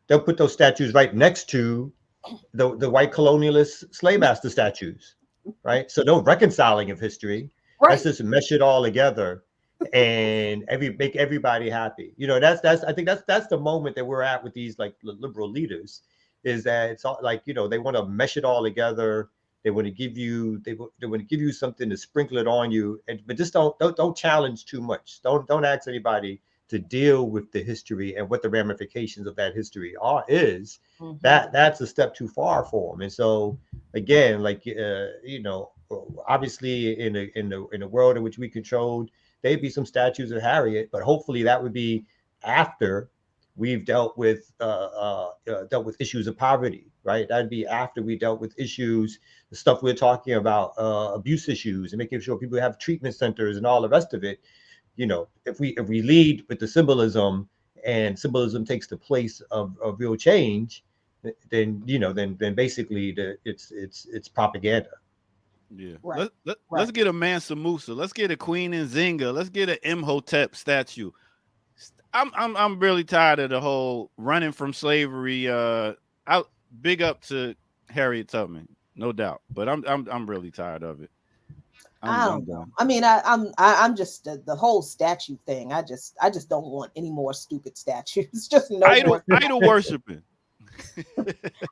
S3: They'll put those statues right next to the white colonialist slave master statues, right? So no reconciling of history. Right. Let's just mesh it all together and make everybody happy. I think that's the moment that we're at with these like liberal leaders, is that it's all like, they want to mesh it all together. They want to give you something to sprinkle it on you, but just don't challenge too much. Don't ask anybody to deal with the history and what the ramifications of that history is. Mm-hmm. That's a step too far for them. And so again, like obviously in a world in which we controlled, there'd be some statues of Harriet, but hopefully that would be after we've dealt with issues of poverty, right? That'd be after we dealt with issues, the stuff we're talking about, abuse issues, and making sure people have treatment centers and all the rest of it. If we lead with the symbolism, and symbolism takes the place of real change, then basically it's propaganda.
S1: Yeah.
S2: Right.
S1: Let's get a Mansa Musa. Let's get a Queen Nzinga. Let's get an Imhotep statue. I'm really tired of the whole running from slavery. Out big up to Harriet Tubman, no doubt. But I'm really tired of it.
S2: I
S1: I'm
S2: don't know.
S1: done.
S2: I mean, I'm just the whole statue thing. I just don't want any more stupid statues. Just no more.
S1: Idol worshiping.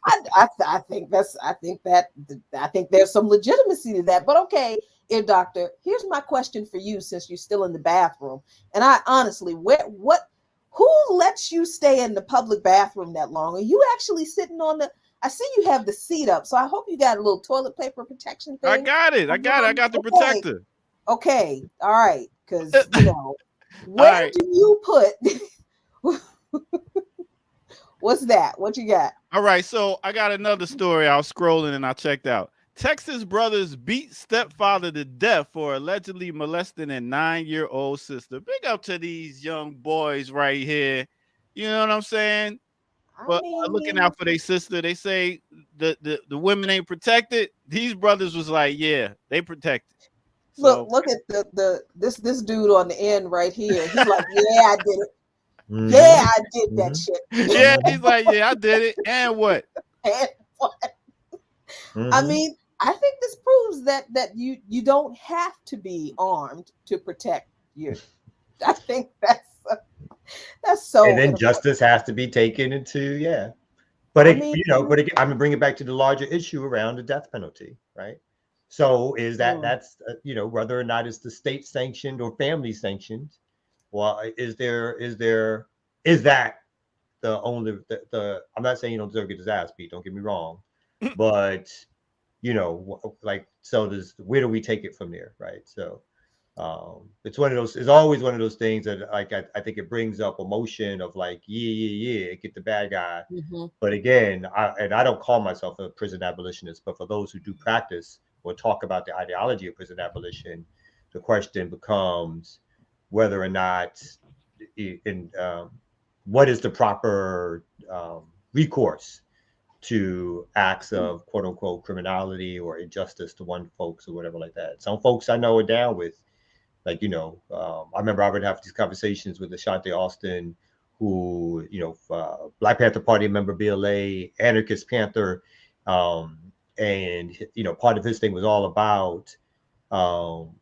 S2: I think there's some legitimacy to that. But okay, ear doctor, here's my question for you since you're still in the bathroom. And I honestly, who lets you stay in the public bathroom that long? Are you actually sitting on the I see you have the seat up, so I hope you got a little toilet paper protection
S1: I
S2: thing.
S1: got it. I got it. I got the
S2: Okay,
S1: protector.
S2: okay, all right. Because
S1: All
S2: where
S1: right.
S2: do you put what's that? What you got?
S1: All right. So I got another story. I was scrolling and I checked out. Texas brothers beat stepfather to death for allegedly molesting a 9-year-old sister. Big up to these young boys right here. You know what I'm saying?
S2: I
S1: But looking
S2: mean,
S1: out for their sister. They say the women ain't protected. These brothers was like, yeah, they protected. So
S2: look at this dude on the end right here. He's like, yeah, I did it.
S3: Mhm.
S2: Yeah, I did that
S3: Mhm.
S2: shit.
S1: yeah, he's like, yeah, I did it. And what?
S2: And what? I
S3: Mhm.
S2: mean, I think this proves that you don't have to be armed to protect you. I think that's so
S3: And then
S2: important.
S3: justice has to be taken into, yeah. But
S2: I
S3: it,
S2: mean,
S3: but again, I'm gonna bring it back to the larger issue around the death penalty, right? So is
S2: mm,
S3: that's whether or not it's the state sanctioned or family sanctioned? Well, is that the only the I'm not saying you don't deserve to get his ass beat. Don't get me wrong, but like so does where do we take it from there, right? So it's one of those. It's always one of those things that like I think it brings up emotion of like get the bad guy.
S2: mhm.
S3: But again, I don't call myself a prison abolitionist, but for those who do practice or talk about the ideology of prison abolition, the question becomes whether or not in what is the proper recourse to acts of quote unquote criminality or injustice to one folks or whatever like that. Some folks I know are down with, like, I remember I would have these conversations with Ashante Austin, who, Black Panther Party member, BLA, Anarchist Panther. And, part of his thing was all about um,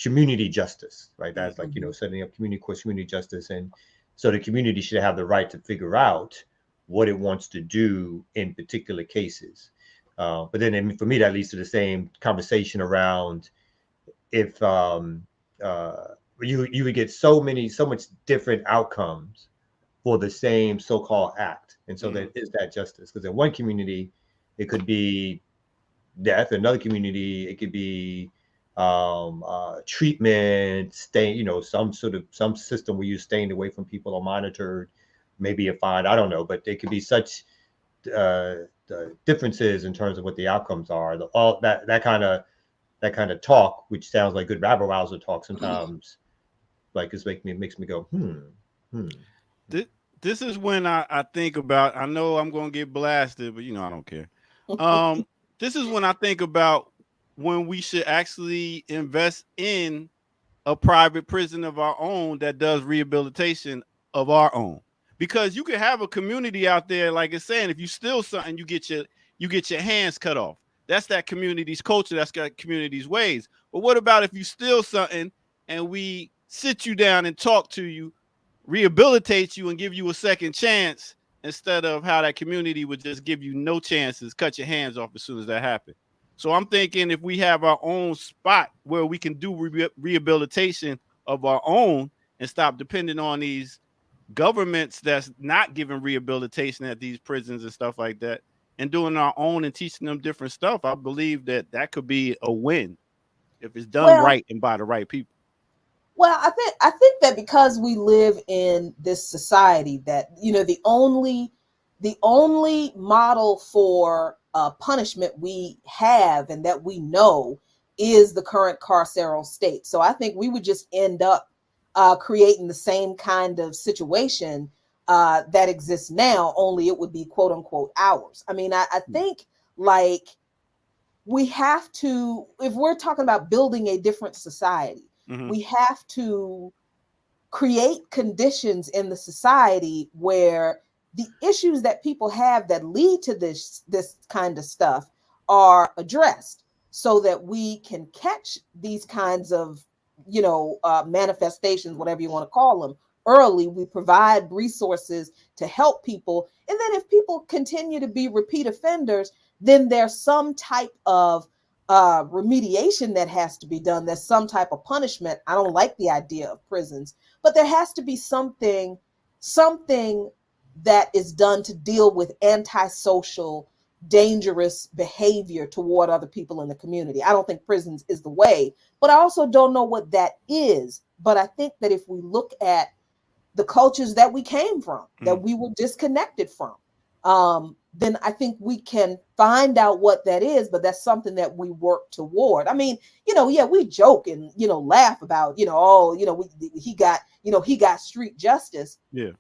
S3: community justice, right? That's like,
S2: Mhm.
S3: setting up community justice. And so the community should have the right to figure out what it wants to do in particular cases. But then for me, that leads to the same conversation around if uh, you would get so much different outcomes for the same so-called act, and so
S1: Mhm.
S3: that is that justice? Because in one community, it could be death. Another community, it could be treatment, staying, some system where you're staying away from people or monitored, maybe a fine. I don't know, but there could be such the differences in terms of what the outcomes are. All that kind of talk, which sounds like good rabble rouser talk, sometimes like makes me go, hmm.
S1: This, this is when I think about. I know I'm gonna get blasted, but I don't care. Um, this is when I think about when we should actually invest in a private prison of our own that does rehabilitation of our own. Because you can have a community out there, like it's saying, if you steal something, you get your hands cut off. That's that community's culture. That's that community's ways. But what about if you steal something and we sit you down and talk to you, rehabilitate you, and give you a second chance instead of how that community would just give you no chances, cut your hands off as soon as that happened. So I'm thinking if we have our own spot where we can do rehabilitation of our own and stop depending on these governments that's not giving rehabilitation at these prisons and stuff like that, and doing our own and teaching them different stuff, I believe that could be a win if it's done
S2: Well,
S1: right and by the right people.
S2: Well, I think that because we live in this society that the only model for punishment we have and that we know is the current carceral state. So I think we would just end up creating the same kind of situation that exists now, only it would be quote unquote ours. I mean, I think like we have to, if we're talking about building a different society,
S1: Mm-hmm.
S2: we have to create conditions in the society where the issues that people have that lead to this kind of stuff are addressed, so that we can catch these kinds of manifestations, whatever you want to call them, early. We provide resources to help people, and then if people continue to be repeat offenders, then there's some type of remediation that has to be done. There's some type of punishment. I don't like the idea of prisons, but there has to be something that is done to deal with antisocial, dangerous behavior toward other people in the community. I don't think prisons is the way, but I also don't know what that is. But I think that if we look at the cultures that we came from, that we were disconnected from, then I think we can find out what that is. But that's something that we work toward. I mean, yeah, we joke and laugh about, he got street justice.
S1: Yeah.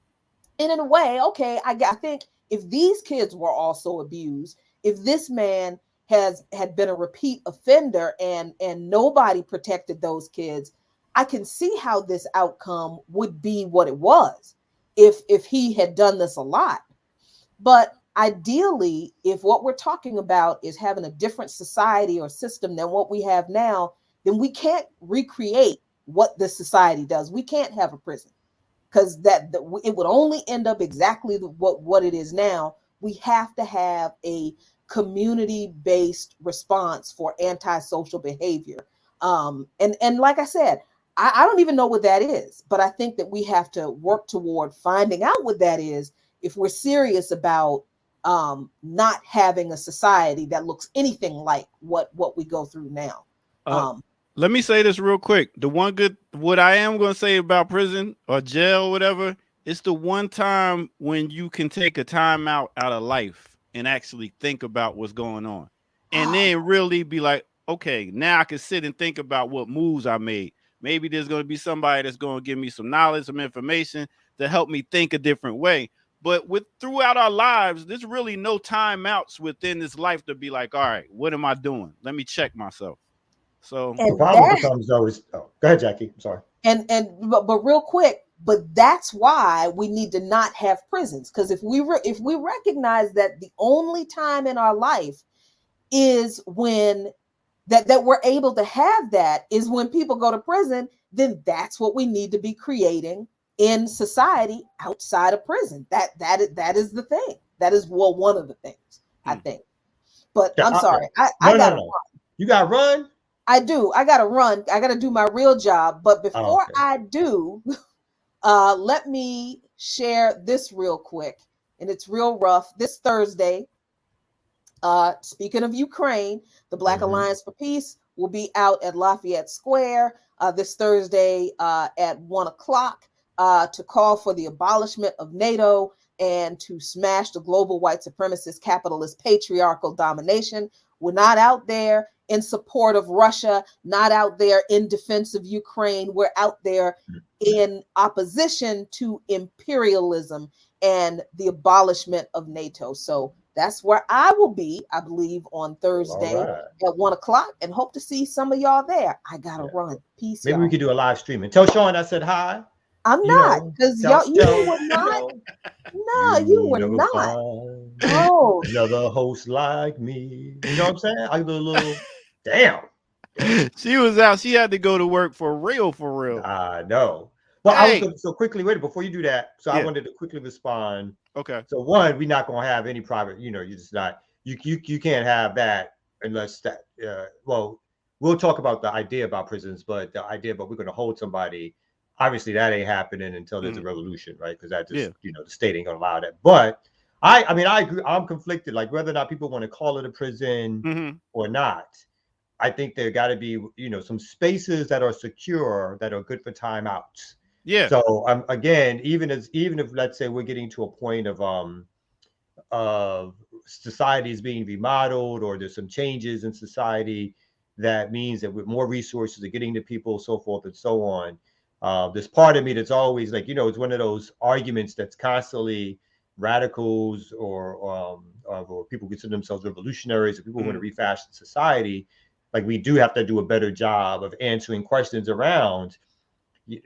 S2: And in a way, okay, I think if these kids were also abused, if this man had been a repeat offender and nobody protected those kids, I can see how this outcome would be what it was if he had done this a lot. But ideally, if what we're talking about is having a different society or system than what we have now, then we can't recreate what this society does. We can't have a prison, because it would only end up exactly what it is now. We have to have a community-based response for antisocial behavior. And like I said, I don't even know what that is, but I think that we have to work toward finding out what that is if we're serious about not having a society that looks anything like what we go through now.
S1: Let me say this real quick. What I am going to say about prison or jail, or whatever, it's the one time when you can take a time out of life and actually think about what's going on. And then really be like, okay, now I can sit and think about what moves I made. Maybe there's going to be somebody that's going to give me some knowledge, some information to help me think a different way. But throughout our lives, there's really no timeouts within this life to be like, all right, what am I doing? Let me check myself. So
S3: The
S2: And
S3: problem
S2: that
S3: becomes though is, oh, go ahead, Jackie. I'm sorry.
S2: but real quick, but that's why we need to not have prisons, because if we recognize that the only time in our life is when that we're able to have that is when people go to prison, then that's what we need to be creating in society outside of prison. That is the thing. That is, well, one of the things, I think. But
S3: Yeah,
S2: I'm sorry. I
S3: no,
S2: gotta
S3: no. You got to run.
S2: I do. I gotta run. I gotta do my real job. But before
S3: okay.
S2: I do, let me share this real quick. And it's real rough. This Thursday, speaking of Ukraine, the Black Alliance for Peace will be out at Lafayette Square this Thursday at 1:00 to call for the abolishment of NATO and to smash the global white supremacist capitalist patriarchal domination. We're not out there in support of Russia, not out there in defense of Ukraine. We're out there in opposition to imperialism and the abolishment of NATO. So that's where I will be, I believe, on Thursday at 1:00, and hope to see some of y'all there. I gotta run. Peace.
S3: Maybe
S2: y'all.
S3: we could do a live stream and tell Sean I said hi.
S2: I'm not, because y'all, you were not. No, you were not.
S3: Oh, another host like me. You know what I'm saying? I do a little. Damn.
S1: She was out. She had to go to work for real, for real.
S3: I know. Well, I was going to, so quickly, wait, before you do that. So I wanted to quickly respond.
S1: Okay.
S3: So one, we're not going to have any private, you're just not, you can't have that unless that, well, we'll talk about the idea about prisons, but the idea about we're going to hold somebody, obviously that ain't happening until there's a revolution, right? Because that just, the state ain't going to allow that. But I mean, I agree. I'm conflicted, like whether or not people want to call it a prison or not. I think there got to be, some spaces that are secure, that are good for timeouts.
S1: Yeah.
S3: So again, even if let's say we're getting to a point of society is being remodeled, or there's some changes in society, that means that with more resources are getting to people, so forth and so on. There's part of me that's always like, it's one of those arguments that's constantly radicals or people who consider themselves revolutionaries or people who want to refashion society, like we do have to do a better job of answering questions around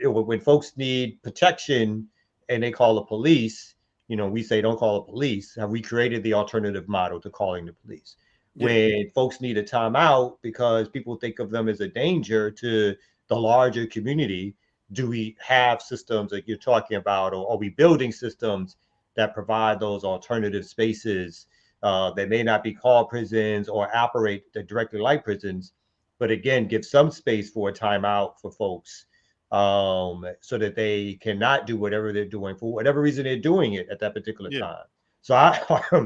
S3: when folks need protection and they call the police. We say don't call the police. Have we created the alternative model to calling the police?
S1: Yeah.
S3: When folks need a timeout because people think of them as a danger to the larger community, do we have systems that you're talking about, or are we building systems that provide those alternative spaces that may not be called prisons or operate directly like prisons, but again, give some space for a timeout for folks so that they cannot do whatever they're doing for whatever reason they're doing it at that particular time. So I,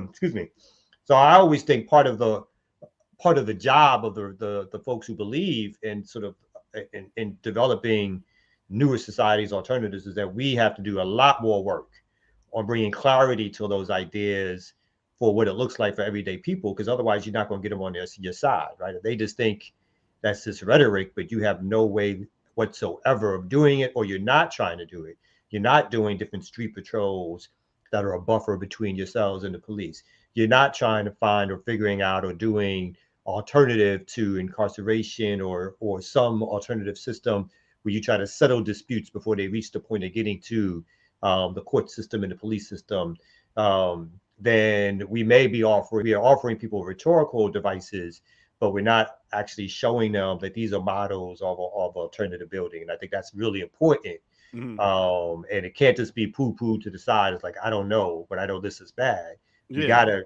S3: excuse me. So I always think part of the job of the folks who believe in sort of in developing newer societies alternatives is that we have to do a lot more work on bringing clarity to those ideas for what it looks like for everyday people, because otherwise you're not going to get them on your side, right? If they just think that's this rhetoric, but you have no way whatsoever of doing it, or you're not trying to do it. You're not doing different street patrols that are a buffer between yourselves and the police. You're not trying to find or figuring out or doing alternative to incarceration or some alternative system where you try to settle disputes before they reach the point of getting to the court system and the police system. Then we are offering people rhetorical devices, but we're not actually showing them that these are models of alternative building. And I think that's really important. And it can't just be poo-poo to the side. It's like, I don't know, but I know this is bad. We gotta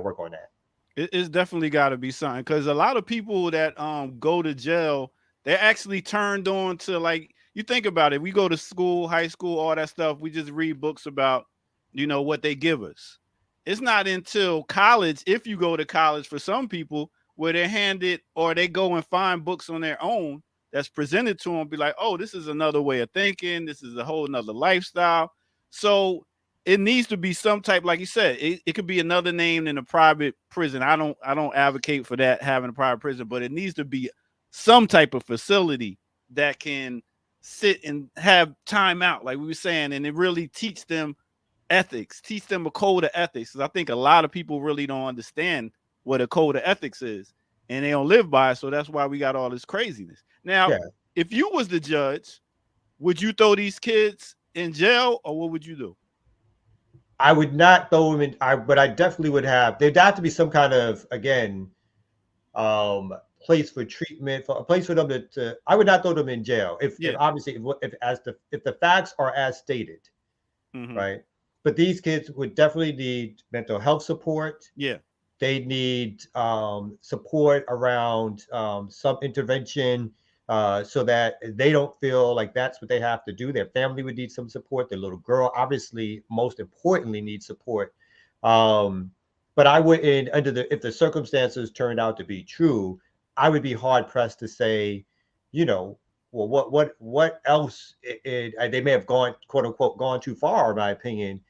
S3: work on that.
S1: It's definitely got to be something, because a lot of people that go to jail, they're actually turned on to, like, you think about it. We go to school, high school, all that stuff. We just read books about, what they give us. It's not until college, if you go to college, for some people, where they're handed, or they go and find books on their own that's presented to them, be like, oh, this is another way of thinking. This is a whole nother lifestyle. So it needs to be some type, like you said, it could be another name than a private prison. I don't advocate for that, having a private prison, but it needs to be some type of facility that can sit and have time out, like we were saying, and it really teach them ethics, teach them a code of ethics. Because I think a lot of people really don't understand what a code of ethics is, and they don't live by it. So that's why we got all this craziness. Now, if you was the judge, would you throw these kids in jail, or what would you do?
S3: I would not throw them in, but I definitely would have. There'd have to be some kind of, again, place for treatment, for a place for them to. I would not throw them in jail if obviously if the facts are as stated, right? But these kids would definitely need mental health support.
S1: Yeah.
S3: They need support around some intervention so that they don't feel like that's what they have to do. Their family would need some support. Their little girl, obviously, most importantly, needs support. But I wouldn't, if the circumstances turned out to be true, I would be hard pressed to say, well, what else? They may have gone, quote unquote, gone too far, in my opinion,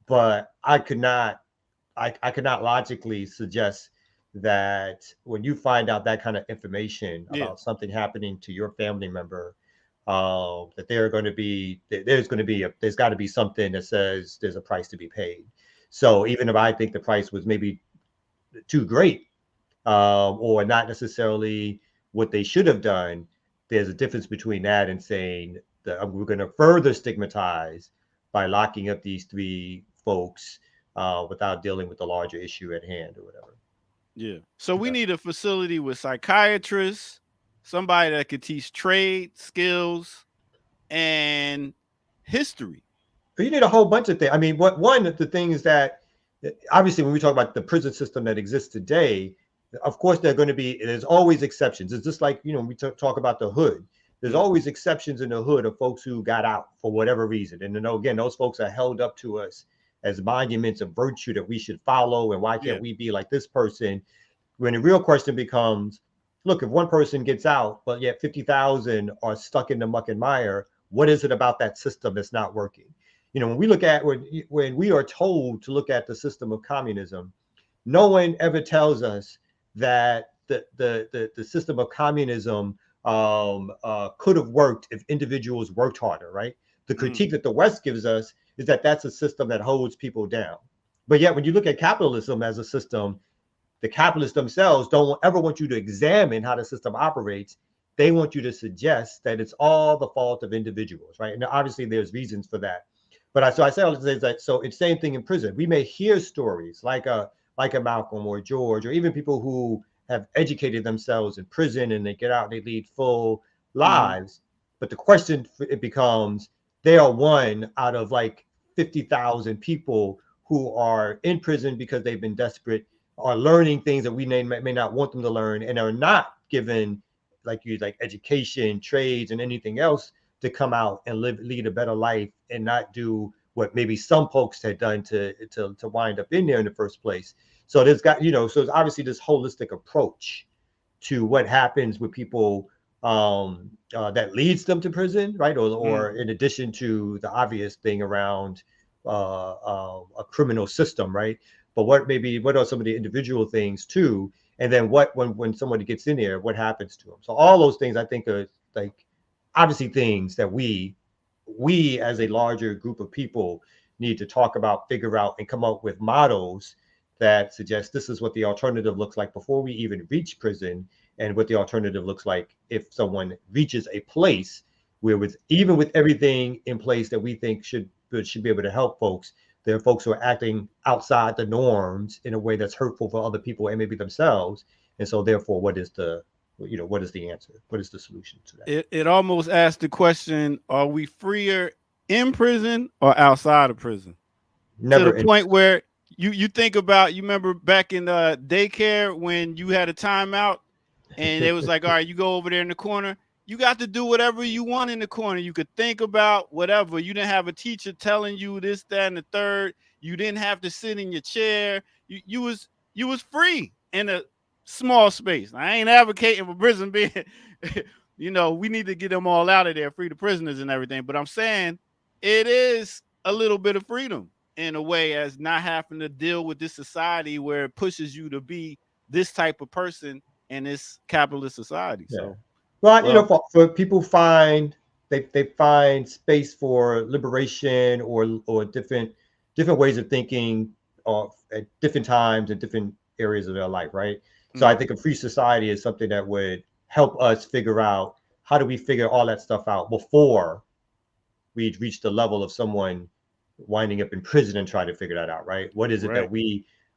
S3: but I could not logically suggest that when you find out that kind of information about something happening to your family member, that there's got to be something that says there's a price to be paid. So even if I think the price was maybe too great, or not necessarily what they should have done, there's a difference between that and saying that we're going to further stigmatize by locking up these three folks without dealing with the larger issue at hand or whatever.
S1: Yeah. So we need a facility with psychiatrists, somebody that could teach trade skills and history.
S3: But you need a whole bunch of things. I mean, one of the things that obviously when we talk about the prison system that exists today, of course there's always exceptions. It's just like, when we talk about the hood, there's always exceptions in the hood of folks who got out for whatever reason. And again, those folks are held up to us as monuments of virtue that we should follow. And why can't we be like this person? When the real question becomes, look, if one person gets out, but yet 50,000 are stuck in the muck and mire, what is it about that system that's not working? When we look at, when we are told to look at the system of communism, no one ever tells us that the system of communism could have worked if individuals worked harder, right? The critique that the West gives us is that that's a system that holds people down. But yet, when you look at capitalism as a system, the capitalists themselves don't ever want you to examine how the system operates. They want you to suggest that it's all the fault of individuals, right? And obviously, there's reasons for that. But I say all this is that, so it's the same thing in prison. We may hear stories like a Malcolm or George, or even people who have educated themselves in prison and they get out and they lead full lives. But the question it becomes, they are one out of like 50,000 people who are in prison because they've been desperate, are learning things that we may not want them to learn, and are not given like education, trades, and anything else to come out and lead a better life and not do what maybe some folks had done to wind up in there in the first place. So there's got, so it's obviously this holistic approach to what happens with people that leads them to prison, right? Or in addition to the obvious thing around a criminal system, right? But what are some of the individual things too? And then when somebody gets in there, what happens to them? So all those things I think are like obviously things that we as a larger group of people need to talk about, figure out, and come up with models that suggest this is what the alternative looks like before we even reach prison, and what the alternative looks like if someone reaches a place where even with everything in place that we think should be able to help folks, there are folks who are acting outside the norms in a way that's hurtful for other people and maybe themselves. And so therefore, what is the answer? What is the solution to that?
S1: It almost asks the question, are we freer in prison or outside of prison?
S3: Never.
S1: To the point where you think about, you remember back in daycare when you had a timeout and it was like, all right, you go over there in the corner. You got to do whatever you want in the corner. You could think about whatever. You didn't have a teacher telling you this, that, and the third. You didn't have to sit in your chair. You was free in a small space. I ain't advocating for prison being, we need to get them all out of there, free the prisoners and everything. But I'm saying it is a little bit of freedom in a way, as not having to deal with this society where it pushes you to be this type of person in this capitalist society.
S3: Yeah.
S1: So.
S3: Well, for people they find space for liberation or different ways of thinking at different times and different areas of their life, right? So I think a free society is something that would help us figure out how do we figure all that stuff out before we reach the level of someone winding up in prison and trying to figure that out, right? What is it that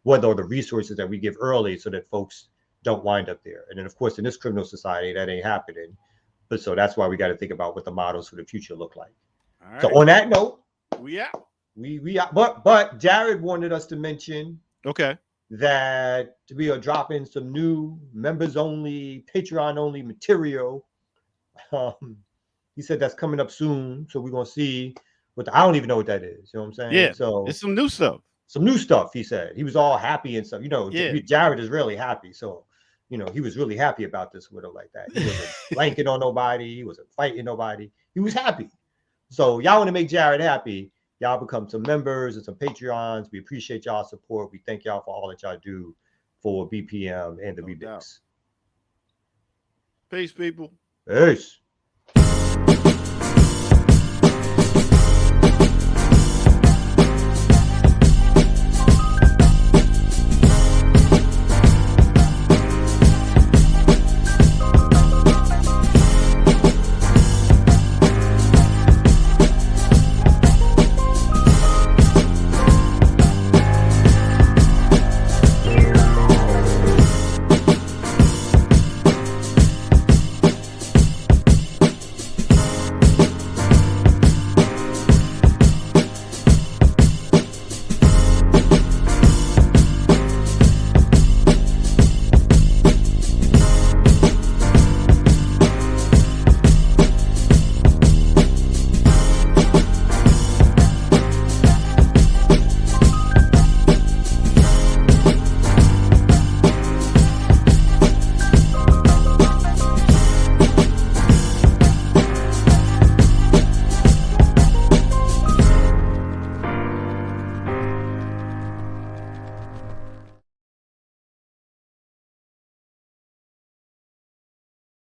S3: what are the resources that we give early so that folks don't wind up there? And then, of course, in this criminal society, that ain't happening. But so that's why we got to think about what the models for the future look like. All right. So on that note, we out. But Jared wanted us to mention that we are dropping some new members only, Patreon only material. He said that's coming up soon, so we're gonna see I don't even know what that is. You know what I'm saying?
S1: Yeah.
S3: So
S1: it's some new stuff.
S3: Some new stuff, he said. He was all happy and stuff. Jared is really happy. So, he was really happy about this with her like that. He wasn't blanking on nobody. He wasn't fighting nobody. He was happy. So y'all want to make Jared happy, y'all become some members and some Patreons. We appreciate y'all's support. We thank y'all for all that y'all do for BPM and the RemiX.
S1: Peace, people.
S3: Peace.